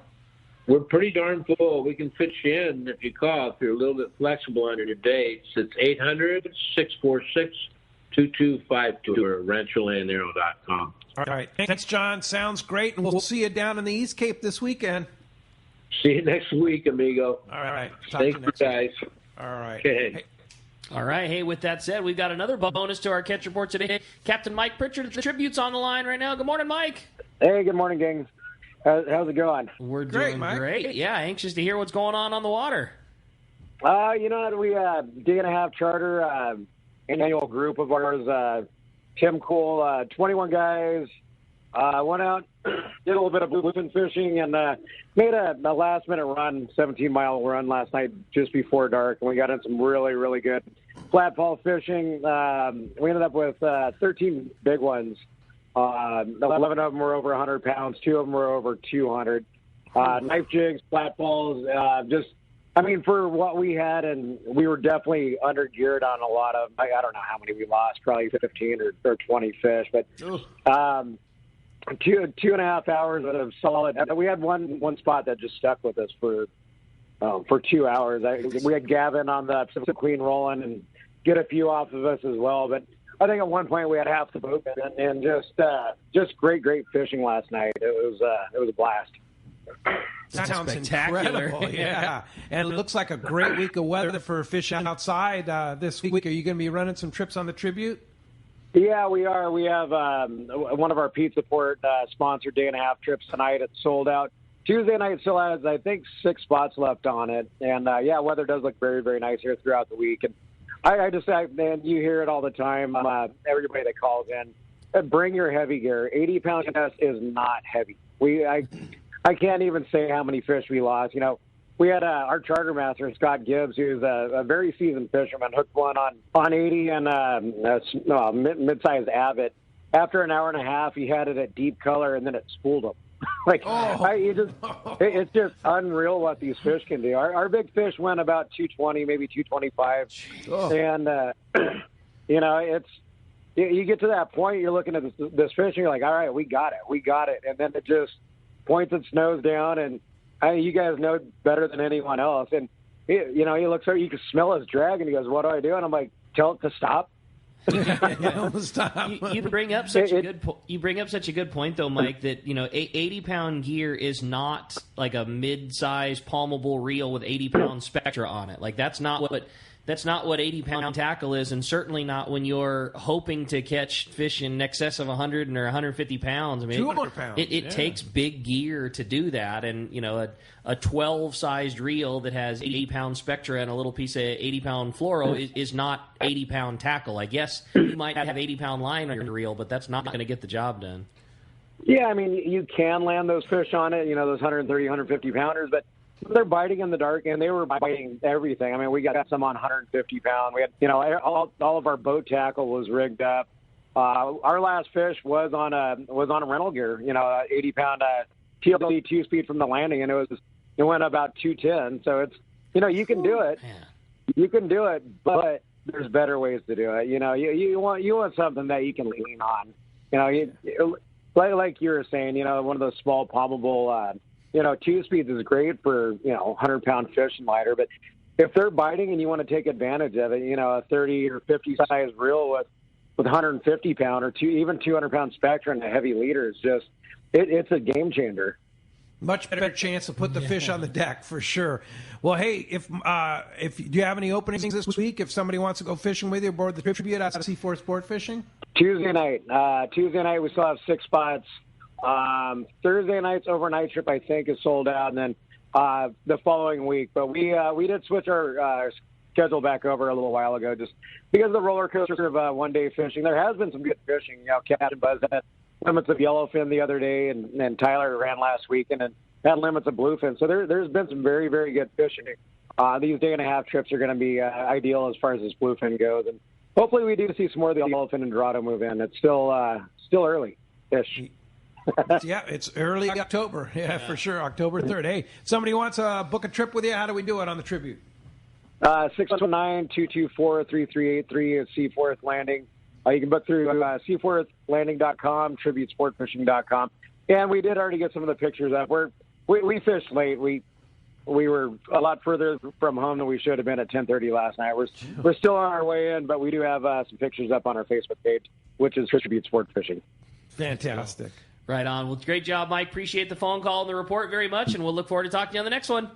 We're pretty darn full. We can fit you in if you call, if you're a little bit flexible on your dates. It's 800-646-2252 or rancholeonero.com. All right. Thanks, John. Sounds great. And we'll see you down in the East Cape this weekend. See you next week, amigo. All right. Thanks, guys. All right. Okay. Hey. All right. Hey, with that said, we've got another bonus to our catch report today. Captain Mike Pritchard, the tribute's on the line right now. Good morning, Mike. Hey, good morning, gang. How's it going? We're doing great. Yeah, anxious to hear what's going on the water. We day-and-a-half charter, annual group of ours. Tim Cole, 21 guys. Went out, did a little bit of bluefin fishing, and made a last-minute run, 17-mile run last night just before dark, and we got in some really, really good flatfall fishing. We ended up with 13 big ones. 11 of them were over 100 pounds. 2 of them were over 200. Knife jigs, flatballs, for what we had, and we were definitely under-geared on a lot of, I don't know how many we lost, probably 15 or 20 fish, but 2.5 hours of solid. We had one spot that just stuck with us for 2 hours. We had Gavin on the Queen rolling and get a few off of us as well, but I think at one point we had half the boat and just great fishing last night. It was a blast. Sounds spectacular. incredible. Yeah. And it looks like a great week of weather for fishing outside this week. Are you going to be running some trips on the Tribute? Yeah, we are. We have one of our Pizza Port sponsored day-and-a-half trips tonight. It's sold out. Tuesday night still has, I think, 6 spots left on it. And, weather does look very, very nice here throughout the week. And man, you hear it all the time, everybody that calls in, bring your heavy gear. 80-pound test is not heavy. I can't even say how many fish we lost. We had our charter master, Scott Gibbs, who's a very seasoned fisherman, hooked one on 80 and mid-sized Abbott. After an hour and a half, he had it at deep color, and then it spooled him. It's just unreal what these fish can do. Our big fish went about 220, maybe 225. And, you get to that point, you're looking at this fish, and you're like, all right, we got it. And then it just points its nose down, and you guys know better than anyone else. And, he looks over, you can smell his drag, and he goes, what do I do? And I'm like, tell it to stop. Stop. You bring up such a good point, though, Mike. That 80-pound gear is not like a mid-size palmable reel with 80-pound Spectra on it. Like that's not what 80-pound tackle is, and certainly not when you're hoping to catch fish in excess of 100 or 150 pounds. I mean, 200 pounds. It takes big gear to do that, and a 12-sized reel that has 80-pound Spectra and a little piece of 80-pound fluoro is not 80-pound tackle. I guess you might have 80-pound line on your reel, but that's not going to get the job done. Yeah, I mean, you can land those fish on it, those 130, 150 pounders, but they're biting in the dark, and they were biting everything. I mean, we got some on 150 pound. We had, all of our boat tackle was rigged up. Our last fish was on a rental gear, 80 pound TLD 2-speed from the landing, and it went about 210. So it's, you can do it. You can do it, but there's better ways to do it. You want something that you can lean on. Like you were saying, one of those small palmable. 2-speeds is great for 100-pound fish and lighter, but if they're biting and you want to take advantage of it, a 30 or 50 size reel with 150 pound or even 200 pound Spectra and a heavy leader is just it's a game changer. Much better chance to put the fish on the deck for sure. Well, hey, if do you have any openings this week? If somebody wants to go fishing with you aboard the Tribute at C4 Sport Fishing, Tuesday night we still have 6 spots. Thursday night's overnight trip, I think, is sold out, and then the following week. But we did switch our schedule back over a little while ago, just because of the roller coaster of one-day fishing. There has been some good fishing. Captain Buzz had limits of yellowfin the other day, and Tyler ran last weekend and had limits of bluefin. So there's been some very, very good fishing. These day-and-a-half trips are going to be ideal as far as this bluefin goes, and hopefully we do see some more of the yellowfin and dorado move in. It's still early-ish. Yeah, it's early October. Yeah, for sure. October 3rd. Hey, somebody wants to book a trip with you. How do we do it on the Tribute? 619-224-3383 is Seaforth Landing. You can book through seaforthlanding.com, tributesportfishing.com. And we did already get some of the pictures up. We fished late. We were a lot further from home than we should have been at 10:30 last night. We're still on our way in, but we do have some pictures up on our Facebook page, which is Tribute Sport Fishing. Fantastic. Right on. Well, great job, Mike. Appreciate the phone call and the report very much, and we'll look forward to talking to you on the next one.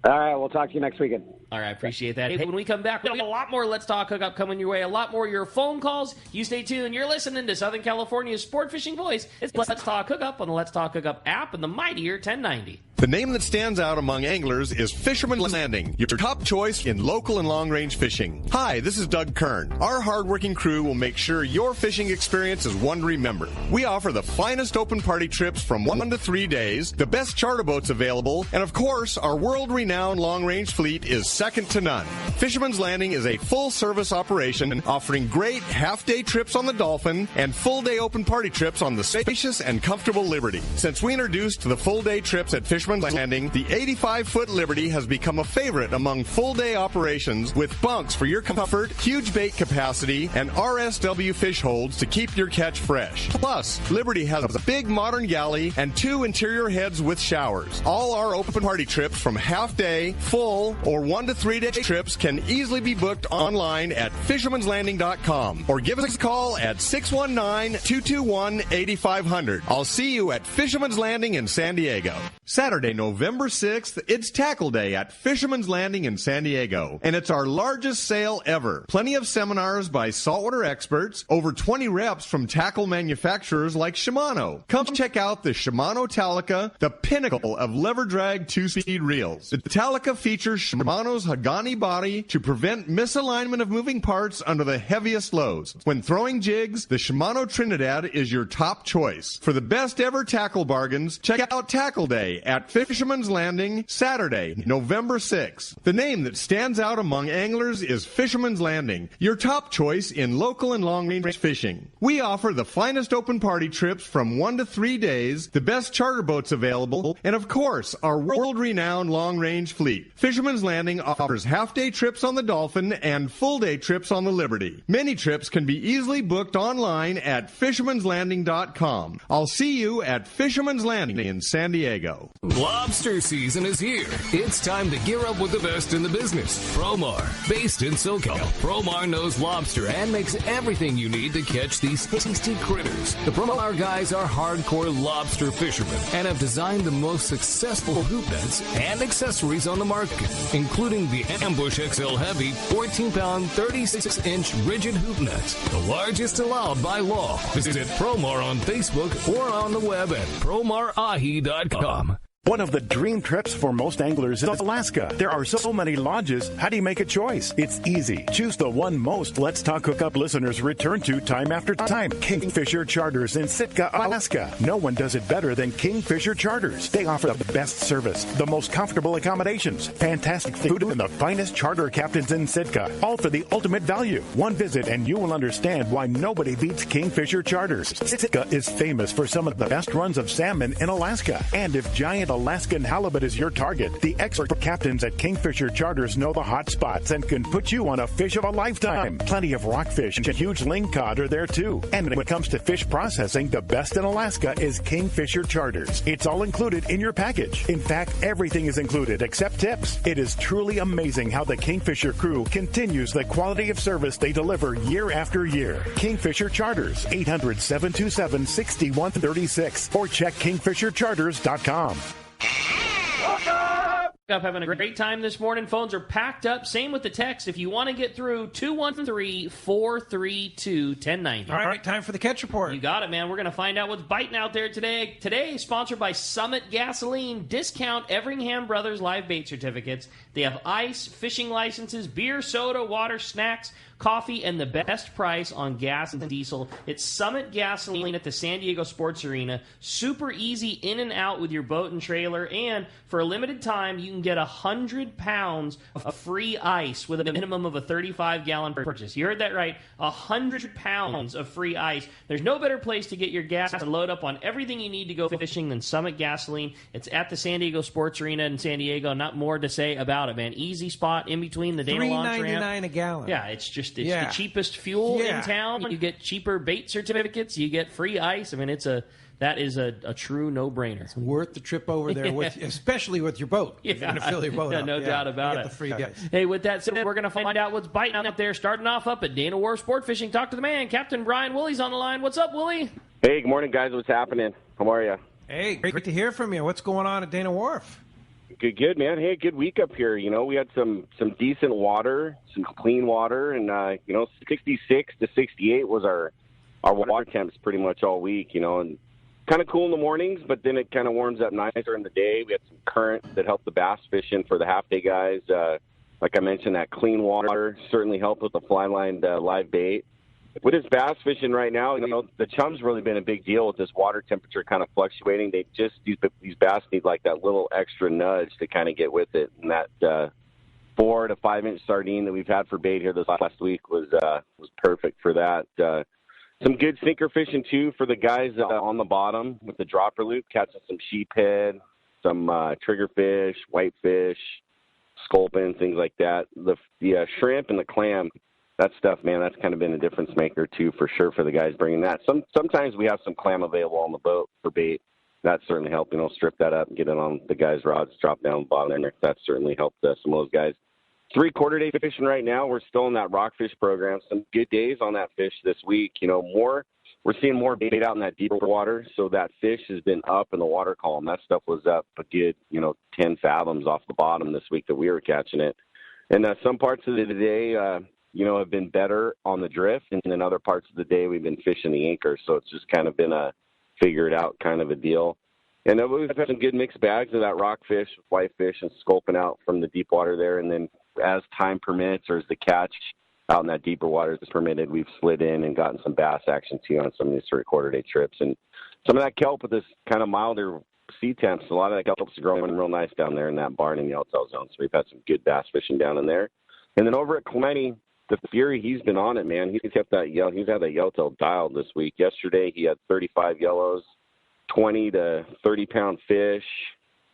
All right, we'll talk to you next weekend. All right, appreciate that. Hey, when we come back, we'll have a lot more Let's Talk Hookup coming your way, a lot more of your phone calls. You stay tuned. You're listening to Southern California's sport fishing voice. It's Let's Talk Hookup on the Let's Talk Hookup app and the mightier 1090. The name that stands out among anglers is Fisherman's Landing, your top choice in local and long-range fishing. Hi, this is Doug Kern. Our hardworking crew will make sure your fishing experience is one to remember. We offer the finest open party trips from 1 to 3 days, the best charter boats available, and of course, our world-renowned long-range fleet is second to none. Fisherman's Landing is a full-service operation offering great half-day trips on the Dolphin and full-day open party trips on the spacious and comfortable Liberty. Since we introduced the full-day trips at Fisherman's Landing, the 85-foot Liberty has become a favorite among full-day operations with bunks for your comfort, huge bait capacity, and RSW fish holds to keep your catch fresh. Plus, Liberty has a big modern galley and 2 interior heads with showers. All our open party trips from half-day, full, or 1 to 3 day trips can easily be booked online at fishermanslanding.com or give us a call at 619-221-8500. I'll see you at Fisherman's Landing in San Diego. Saturday, November 6th, it's Tackle Day at Fisherman's Landing in San Diego, and it's our largest sale ever. Plenty of seminars by saltwater experts, over 20 reps from tackle manufacturers like Shimano. Come check out the Shimano Talica, the pinnacle of lever drag 2-speed reels. The Talica features Shimano's Hagani body to prevent misalignment of moving parts under the heaviest loads. When throwing jigs, the Shimano Trinidad is your top choice. For the best ever tackle bargains, check out Tackle Day at Fisherman's Landing, Saturday, November 6th. The name that stands out among anglers is Fisherman's Landing, your top choice in local and long-range fishing. We offer the finest open party trips from 1 to 3 days, the best charter boats available, and of course, our world-renowned long-range fleet. Fisherman's Landing offers half-day trips on the Dolphin and full-day trips on the Liberty. Many trips can be easily booked online at fishermanslanding.com. I'll see you at Fisherman's Landing in San Diego. Lobster season is here. It's time to gear up with the best in the business. Promar, based in SoCal. Promar knows lobster and makes everything you need to catch these tasty critters. The Promar guys are hardcore lobster fishermen and have designed the most successful hoop nets and accessories on the market, including the Ambush XL Heavy 14-pound 36-inch rigid hoop nets, the largest allowed by law. Visit Promar on Facebook or on the web at promarahi.com. One of the dream trips for most anglers is Alaska. There are so many lodges. How do you make a choice? It's easy. Choose the one most Let's Talk Hookup listeners return to time after time. Kingfisher Charters in Sitka, Alaska. No one does it better than Kingfisher Charters. They offer the best service, the most comfortable accommodations, fantastic food, and the finest charter captains in Sitka. All for the ultimate value. One visit and you will understand why nobody beats Kingfisher Charters. Sitka is famous for some of the best runs of salmon in Alaska. And if giant Alaskan halibut is your target, the expert captains at Kingfisher Charters know the hot spots and can put you on a fish of a lifetime. Plenty of rockfish and huge lingcod are there too. And when it comes to fish processing, the best in Alaska is Kingfisher Charters. It's all included in your package. In fact, everything is included except tips. It is truly amazing how the Kingfisher crew continues the quality of service they deliver year after year. Kingfisher Charters, 800-727-6136 or check kingfishercharters.com. Up having a great time this morning. Phones are packed up. Same with the text. If you want to get through, 213-432-1090. All right, time for the catch report. You got it, man. We're going to find out what's biting out there today. Today, sponsored by Summit Gasoline. Discount Everingham Brothers live bait certificates. They have ice, fishing licenses, beer, soda, water, snacks, coffee, and the best price on gas and diesel. It's Summit Gasoline at the San Diego Sports Arena. Super easy in and out with your boat and trailer. And for a limited time, you can get 100 pounds of free ice with a minimum of a 35-gallon purchase. You heard that right. 100 pounds of free ice. There's no better place to get your gas and load up on everything you need to go fishing than Summit Gasoline. It's at the San Diego Sports Arena in San Diego. Not more to say about it, man. Easy spot in between the Dana Launch Ramp. $3.99 a gallon. Yeah, it's the cheapest fuel in town. You get cheaper bait certificates. You get free ice. I mean, that is a true no-brainer. It's worth the trip over there, especially with your boat. If you're going to fill your boat up. No doubt about it. The free ice. Hey, with that said, we're going to find out what's biting up there. Starting off up at Dana Wharf Sport Fishing. Talk to the man, Captain Brian Woolley's on the line. What's up, Woolley? Hey, good morning, guys. What's happening? How are you? Hey, great to hear from you. What's going on at Dana Wharf? Good, man. Hey, good week up here. You know, we had some decent water, some clean water, and 66 to 68 was our water temps pretty much all week. You know, and kind of cool in the mornings, but then it kind of warms up nicer in the day. We had some current that helped the bass fishing for the half-day guys. Like I mentioned, that clean water certainly helped with the fly-lined live bait. With this bass fishing right now, you know, the chum's really been a big deal with this water temperature kind of fluctuating. They just these bass need like that little extra nudge to kind of get with it. And that 4 to 5 inch sardine that we've had for bait here this last week was perfect for that. Some good sinker fishing too for the guys on the bottom with the dropper loop, catching some sheephead, some triggerfish, whitefish, sculpin, things like that. The shrimp and the clam. That stuff, man, that's kind of been a difference maker, too, for sure, for the guys bringing that. Sometimes we have some clam available on the boat for bait. That certainly helped, strip that up and get it on the guys' rods, drop down the bottom there. That certainly helped some of those guys. 3/4 day fishing right now. We're still in that rockfish program. Some good days on that fish this week. We're seeing more bait out in that deeper water, so that fish has been up in the water column. That stuff was up a good, 10 fathoms off the bottom this week that we were catching it. And some parts of the day, have been better on the drift, and then other parts of the day we've been fishing the anchor. So it's just kind of been a figured out kind of a deal. And then we've had some good mixed bags of that rockfish, whitefish, and sculpin out from the deep water there. And then as time permits, or as the catch out in that deeper water is permitted, we've slid in and gotten some bass action too on some of these 3/4 day trips. And some of that kelp with this kind of milder sea temps, a lot of that kelp's growing real nice down there in that barn in the Yellowtail zone. So we've had some good bass fishing down in there. And then over at Katmai, the Fury, he's been on it, man. He's had that yellowtail dialed this week. Yesterday he had 35 yellows, 20 to 30 pound fish.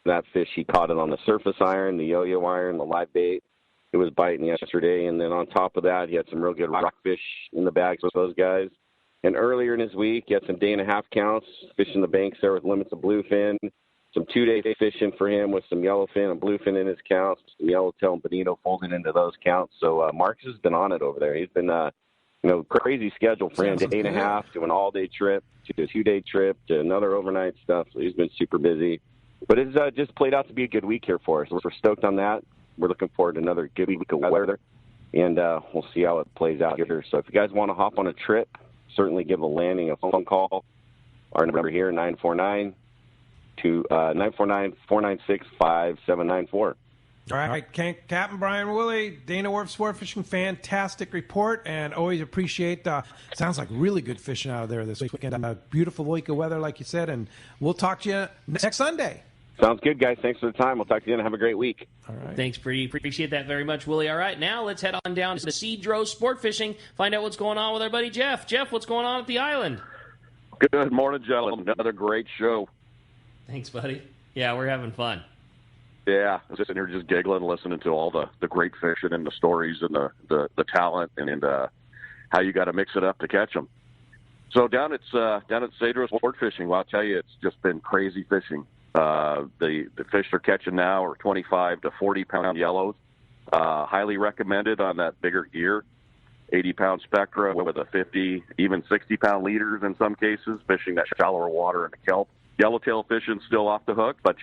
That fish, he caught it on the surface iron, the yo-yo iron, the live bait. It was biting yesterday. And then on top of that, he had some real good rockfish in the bags with those guys. And earlier in his week, he had some 1.5 day counts, fishing the banks there with limits of bluefin, some 2-day fishing for him with some yellowfin and bluefin in his counts, some yellowtail and bonito folded into those counts. So Marcus has been on it over there. He's been, crazy schedule for him, 8.5 to an all-day trip, to a 2-day trip, to another overnight stuff. So he's been super busy. But it's just played out to be a good week here for us. We're stoked on that. We're looking forward to another good week of weather, and we'll see how it plays out here. So if you guys want to hop on a trip, certainly give a landing a phone call. Our number here, 949-496-5794. All right, Captain Brian Woolley, Dana Wharf Sport Fishing, fantastic report, and always appreciate, sounds like really good fishing out of there this weekend. A beautiful week of weather, like you said, and we'll talk to you next Sunday. Sounds good, guys. Thanks for the time. We'll talk to you and have a great week. All right. Thanks, Brady. Appreciate that very much, Willie. All right, now let's head on down to the Sidrow Sport Fishing, find out what's going on with our buddy Jeff. Jeff, what's going on at the island? Good morning, gentlemen. Another great show. Thanks, buddy. Yeah, we're having fun. Yeah, I was just sitting here just giggling, listening to all the great fishing and the stories and the talent and how you got to mix it up to catch them. So down at Sidrow Sport Fishing, well, I'll tell you, it's just been crazy fishing. The fish they're catching now are 25 to 40 pound yellows. Highly recommended on that bigger gear. 80 pound spectra with a 50, even 60 pound leaders in some cases, fishing that shallower water in the kelp. Yellowtail fishing still off the hook, but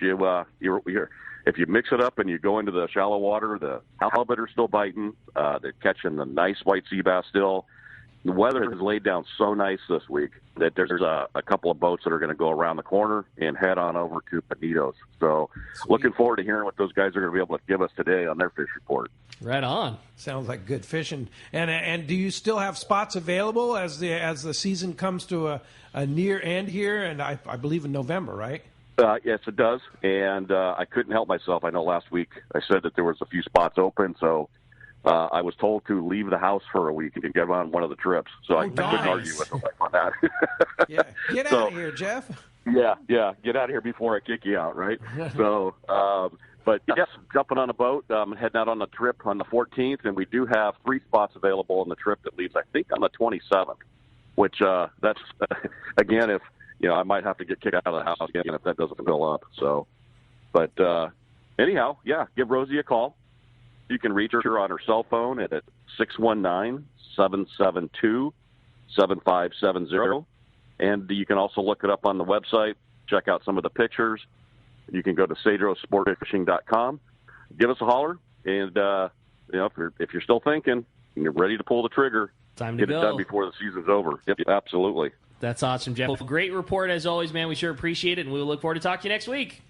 if you mix it up and you go into the shallow water, the halibut are still biting. They're catching the nice white sea bass still. The weather has laid down so nice this week that there's a couple of boats that are going to go around the corner and head on over to Bonitos. So looking forward to hearing what those guys are going to be able to give us today on their fish report. Right on. Sounds like good fishing. And do you still have spots available as the season comes to a near end here? And I believe in November, right? Yes, it does. And I couldn't help myself. I know last week I said that there was a few spots open, so I was told to leave the house for a week and get on one of the trips. So I couldn't argue with them on that. Yeah, get out of here, Jeff. Yeah, get out of here before I kick you out, right? So, but yes, jumping on a boat, heading out on the trip on the 14th, and we do have 3 spots available on the trip that leaves, I think, on the 27th, which that's, again, if, I might have to get kicked out of the house again if that doesn't fill up. So, but anyhow, yeah, give Rosie a call. You can reach her on her cell phone at 619-772-7570. And you can also look it up on the website, check out some of the pictures. You can go to sidrowsportfishing.com. Give us a holler, and if you're still thinking and you're ready to pull the trigger, time to get it done before the season's over. Yep, absolutely. That's awesome, Jeff. Well, great report as always, man. We sure appreciate it, and we look forward to talking to you next week.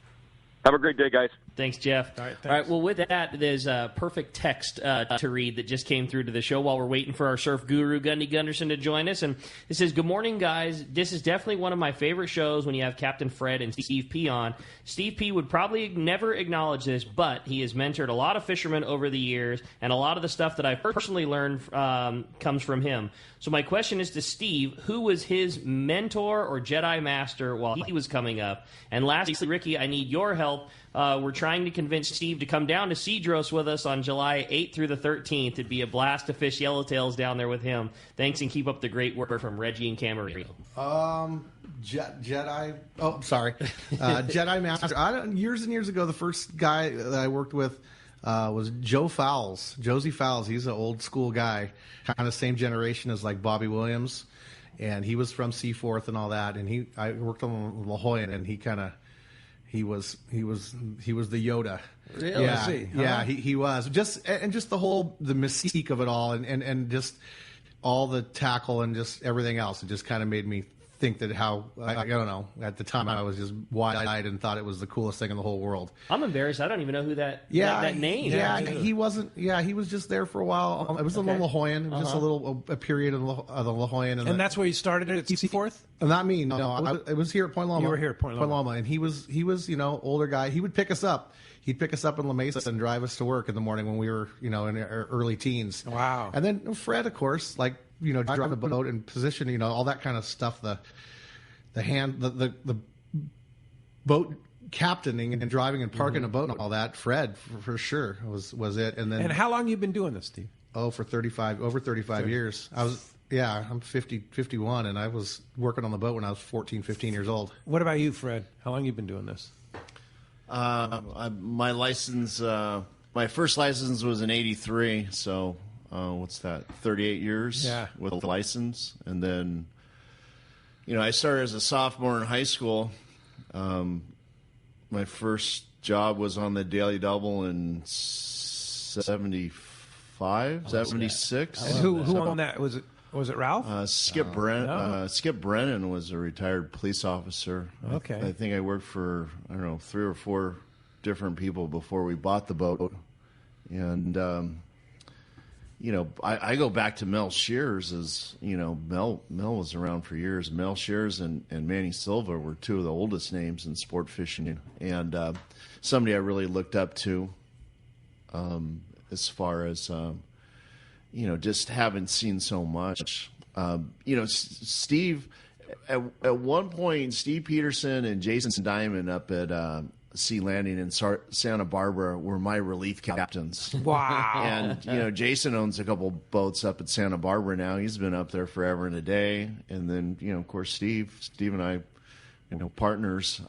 Have a great day, guys. Thanks, Jeff. All right, thanks. All right, well, with that, there's a perfect text to read that just came through to the show while we're waiting for our surf guru, Gundy Gunderson, to join us. And it says, good morning, guys. This is definitely one of my favorite shows when you have Captain Fred and Steve P. on. Steve P. would probably never acknowledge this, but he has mentored a lot of fishermen over the years, and a lot of the stuff that I've personally learned comes from him. So my question is to Steve, who was his mentor or Jedi master while he was coming up? And lastly, Ricky, I need your help. We're trying to convince Steve to come down to Sidrow with us on July 8th through the 13th. It'd be a blast to fish yellowtails down there with him. Thanks, and keep up the great work from Reggie and Camarillo. Jedi. Oh, sorry. Jedi Master. Years and years ago, the first guy that I worked with was Josie Fowles. He's an old school guy, kind of same generation as like Bobby Williams, and he was from Seaforth and all that. And I worked on La Jolla, and he was the Yoda. Really? Yeah, he was just the mystique of it all, and just all the tackle and just everything else. It just kind of made me think that I don't know. At the time, I was just wide-eyed and thought it was the coolest thing in the whole world. I'm embarrassed. I don't even know who that name. Yeah, he wasn't. Yeah, he was just there for a while. It was a little La Jollan. It was just a period of the La Jollan. And that's where you started at Seaforth? Not me. No, I was here at Point Loma. You were here at Point Loma. And he was older guy. He would pick us up. He'd pick us up in La Mesa and drive us to work in the morning when we were in our early teens. Wow. And then Fred, of course, drive a boat and position, all that kind of stuff. The boat captaining and driving and parking a boat and all that. Fred, for sure, was it. And how long have you been doing this, Steve? Oh, over 35 years. I'm 51, and I was working on the boat when I was 14, 15 years old. What about you, Fred? How long have you been doing this? My license, my first license was in '83, so what's that? 38 years with a license, and then I started as a sophomore in high school. My first job was on the Daily Double in 75, 76. And who owned that? Was it Ralph? Skip Brennan. Skip Brennan was a retired police officer. Okay. I think I worked for 3 or 4 different people before we bought the boat, and I go back to Mel Shears. As Mel was around for years. Mel Shears and Manny Silva were 2 of the oldest names in sport fishing, and somebody I really looked up to, as far as just haven't seen so much. Steve, at one point, Steve Peterson and Jason Diamond up at Sea Landing in Santa Barbara were my relief captains. Wow. And, Jason owns a couple boats up at Santa Barbara now. He's been up there forever and a day. And then, of course, Steve and I, partners.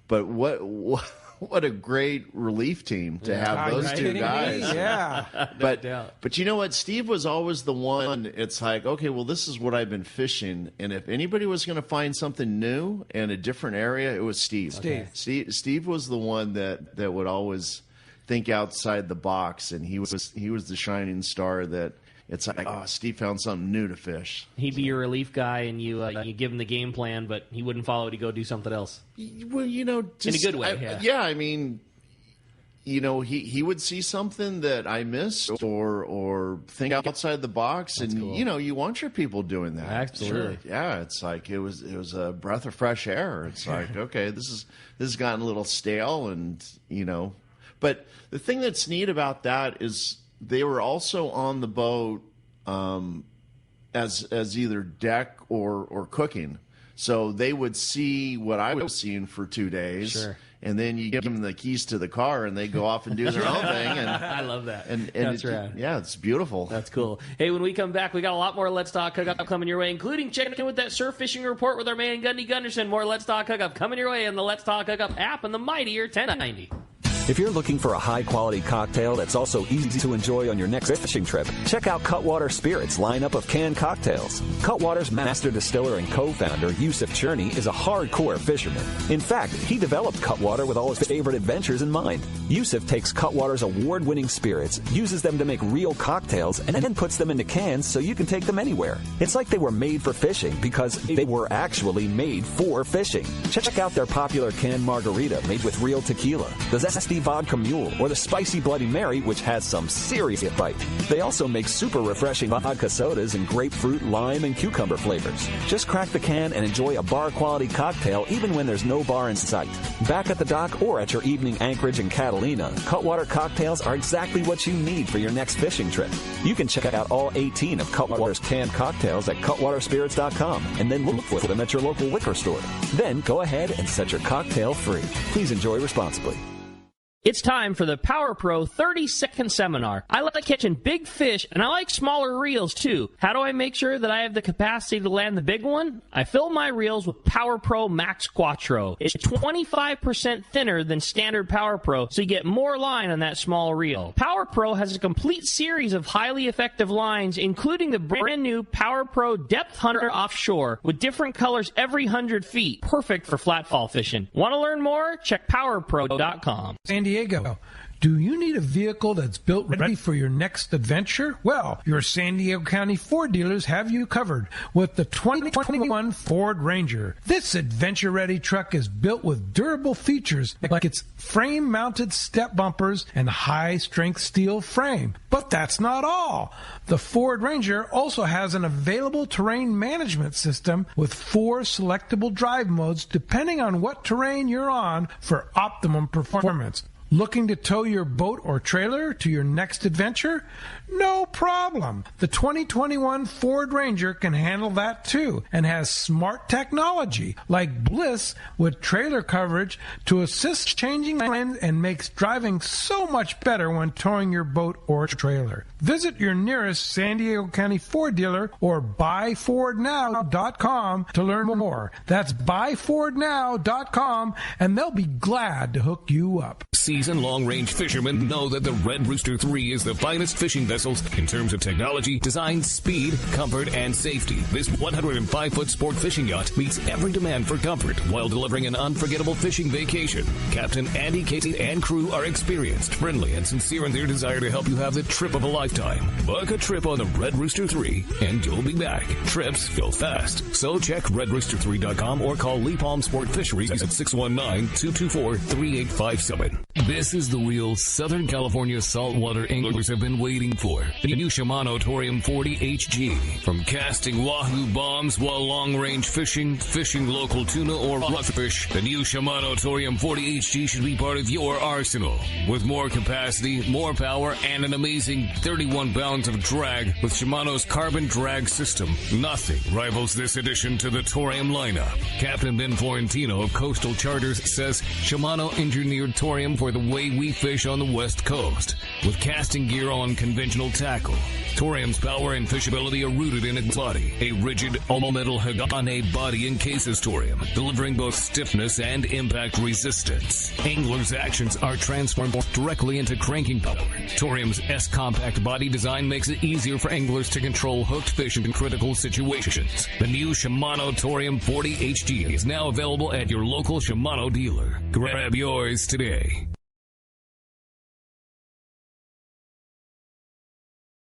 But what a great relief team to have those 2 guys. Yeah. But you know what? Steve was always the one. It's like, okay, well, this is what I've been fishing. And if anybody was going to find something new in a different area, it was Steve. Steve was the one that would always think outside the box. And he was the shining star that it's like, oh, Steve found something new to fish. He'd be your relief guy, and you give him the game plan, but he wouldn't follow it. He'd go do something else. Well, just, in a good way. He would see something that I missed or think outside the box. That's cool. You want your people doing that. Absolutely. Sure. Yeah, it's like it was a breath of fresh air. It's like, okay, this has gotten a little stale, and but the thing that's neat about that is they were also on the boat as either deck or cooking. So they would see what I was seeing for 2 days. Sure. And then you give them the keys to the car, and they go off and do their own thing. And I love that. And that's rad. Yeah, it's beautiful. That's cool. Hey, when we come back, we got a lot more Let's Talk Hookup coming your way, including checking in with that surf fishing report with our man Gundy Gunderson. More Let's Talk Hookup coming your way on the Let's Talk Hookup app and the mightier 1090. If you're looking for a high-quality cocktail that's also easy to enjoy on your next fishing trip, check out Cutwater Spirits' lineup of canned cocktails. Cutwater's master distiller and co-founder, Yusuf Cherney, is a hardcore fisherman. In fact, he developed Cutwater with all his favorite adventures in mind. Yusuf takes Cutwater's award-winning spirits, uses them to make real cocktails, and then puts them into cans so you can take them anywhere. It's like they were made for fishing because they were actually made for fishing. Check out their popular canned margarita made with real tequila, the zesty vodka mule, or the spicy Bloody Mary, which has some serious bite. They also make super refreshing vodka sodas in grapefruit, lime, and cucumber flavors. Just crack the can and enjoy a bar-quality cocktail even when there's no bar in sight. Back at the dock or at your evening anchorage in Catalina, Cutwater cocktails are exactly what you need for your next fishing trip. You can check out all 18 of Cutwater's canned cocktails at cutwaterspirits.com and then look for them at your local liquor store. Then go ahead and set your cocktail free. Please enjoy responsibly. It's time for the Power Pro 30-second seminar. I like catching big fish, and I like smaller reels, too. How do I make sure that I have the capacity to land the big one? I fill my reels with Power Pro Max Quattro. It's 25% thinner than standard Power Pro, so you get more line on that small reel. Power Pro has a complete series of highly effective lines, including the brand new Power Pro Depth Hunter Offshore, with different colors every 100 feet. Perfect for flatfall fishing. Want to learn more? Check powerpro.com. San Diego. Do you need a vehicle that's built ready for your next adventure? Well, your San Diego County Ford dealers have you covered with the 2021 Ford Ranger. This adventure-ready truck is built with durable features like its frame-mounted step bumpers and high-strength steel frame. But that's not all. The Ford Ranger also has an available terrain management system with 4 selectable drive modes depending on what terrain you're on for optimum performance. Looking to tow your boat or trailer to your next adventure? No problem. The 2021 Ford Ranger can handle that too and has smart technology like Bliss with trailer coverage to assist changing lanes and makes driving so much better when towing your boat or trailer. Visit your nearest San Diego County Ford dealer or buyfordnow.com to learn more. That's buyfordnow.com and they'll be glad to hook you up. Seasoned long-range fishermen know that the Red Rooster 3 is the finest fishing vessels in terms of technology, design, speed, comfort, and safety. This 105-foot sport fishing yacht meets every demand for comfort while delivering an unforgettable fishing vacation. Captain Andy, Casey, and crew are experienced, friendly, and sincere in their desire to help you have the trip of a lifetime. Book a trip on the Red Rooster 3, and you'll be back. Trips go fast. So check redrooster3.com or call Lee Palm Sport Fisheries at 619-224-3857. This is the reel Southern California saltwater anglers have been waiting for. The new Shimano Torium 40 HG. From casting wahoo bombs while long-range fishing local tuna or rockfish, the new Shimano Torium 40 HG should be part of your arsenal. With more capacity, more power, and an amazing 31 pounds of drag with Shimano's carbon drag system, nothing rivals this addition to the Torium lineup. Captain Ben Florentino of Coastal Charters says Shimano engineered Torium for the way we fish on the West Coast, with casting gear on conventional tackle. Torium's power and fishability are rooted in its body. A rigid, all-metal Hagane body encases Torium, delivering both stiffness and impact resistance. Anglers' actions are transformed directly into cranking power. Torium's S-compact body design makes it easier for anglers to control hooked fish in critical situations. The new Shimano Torium 40 HG is now available at your local Shimano dealer. Grab yours today.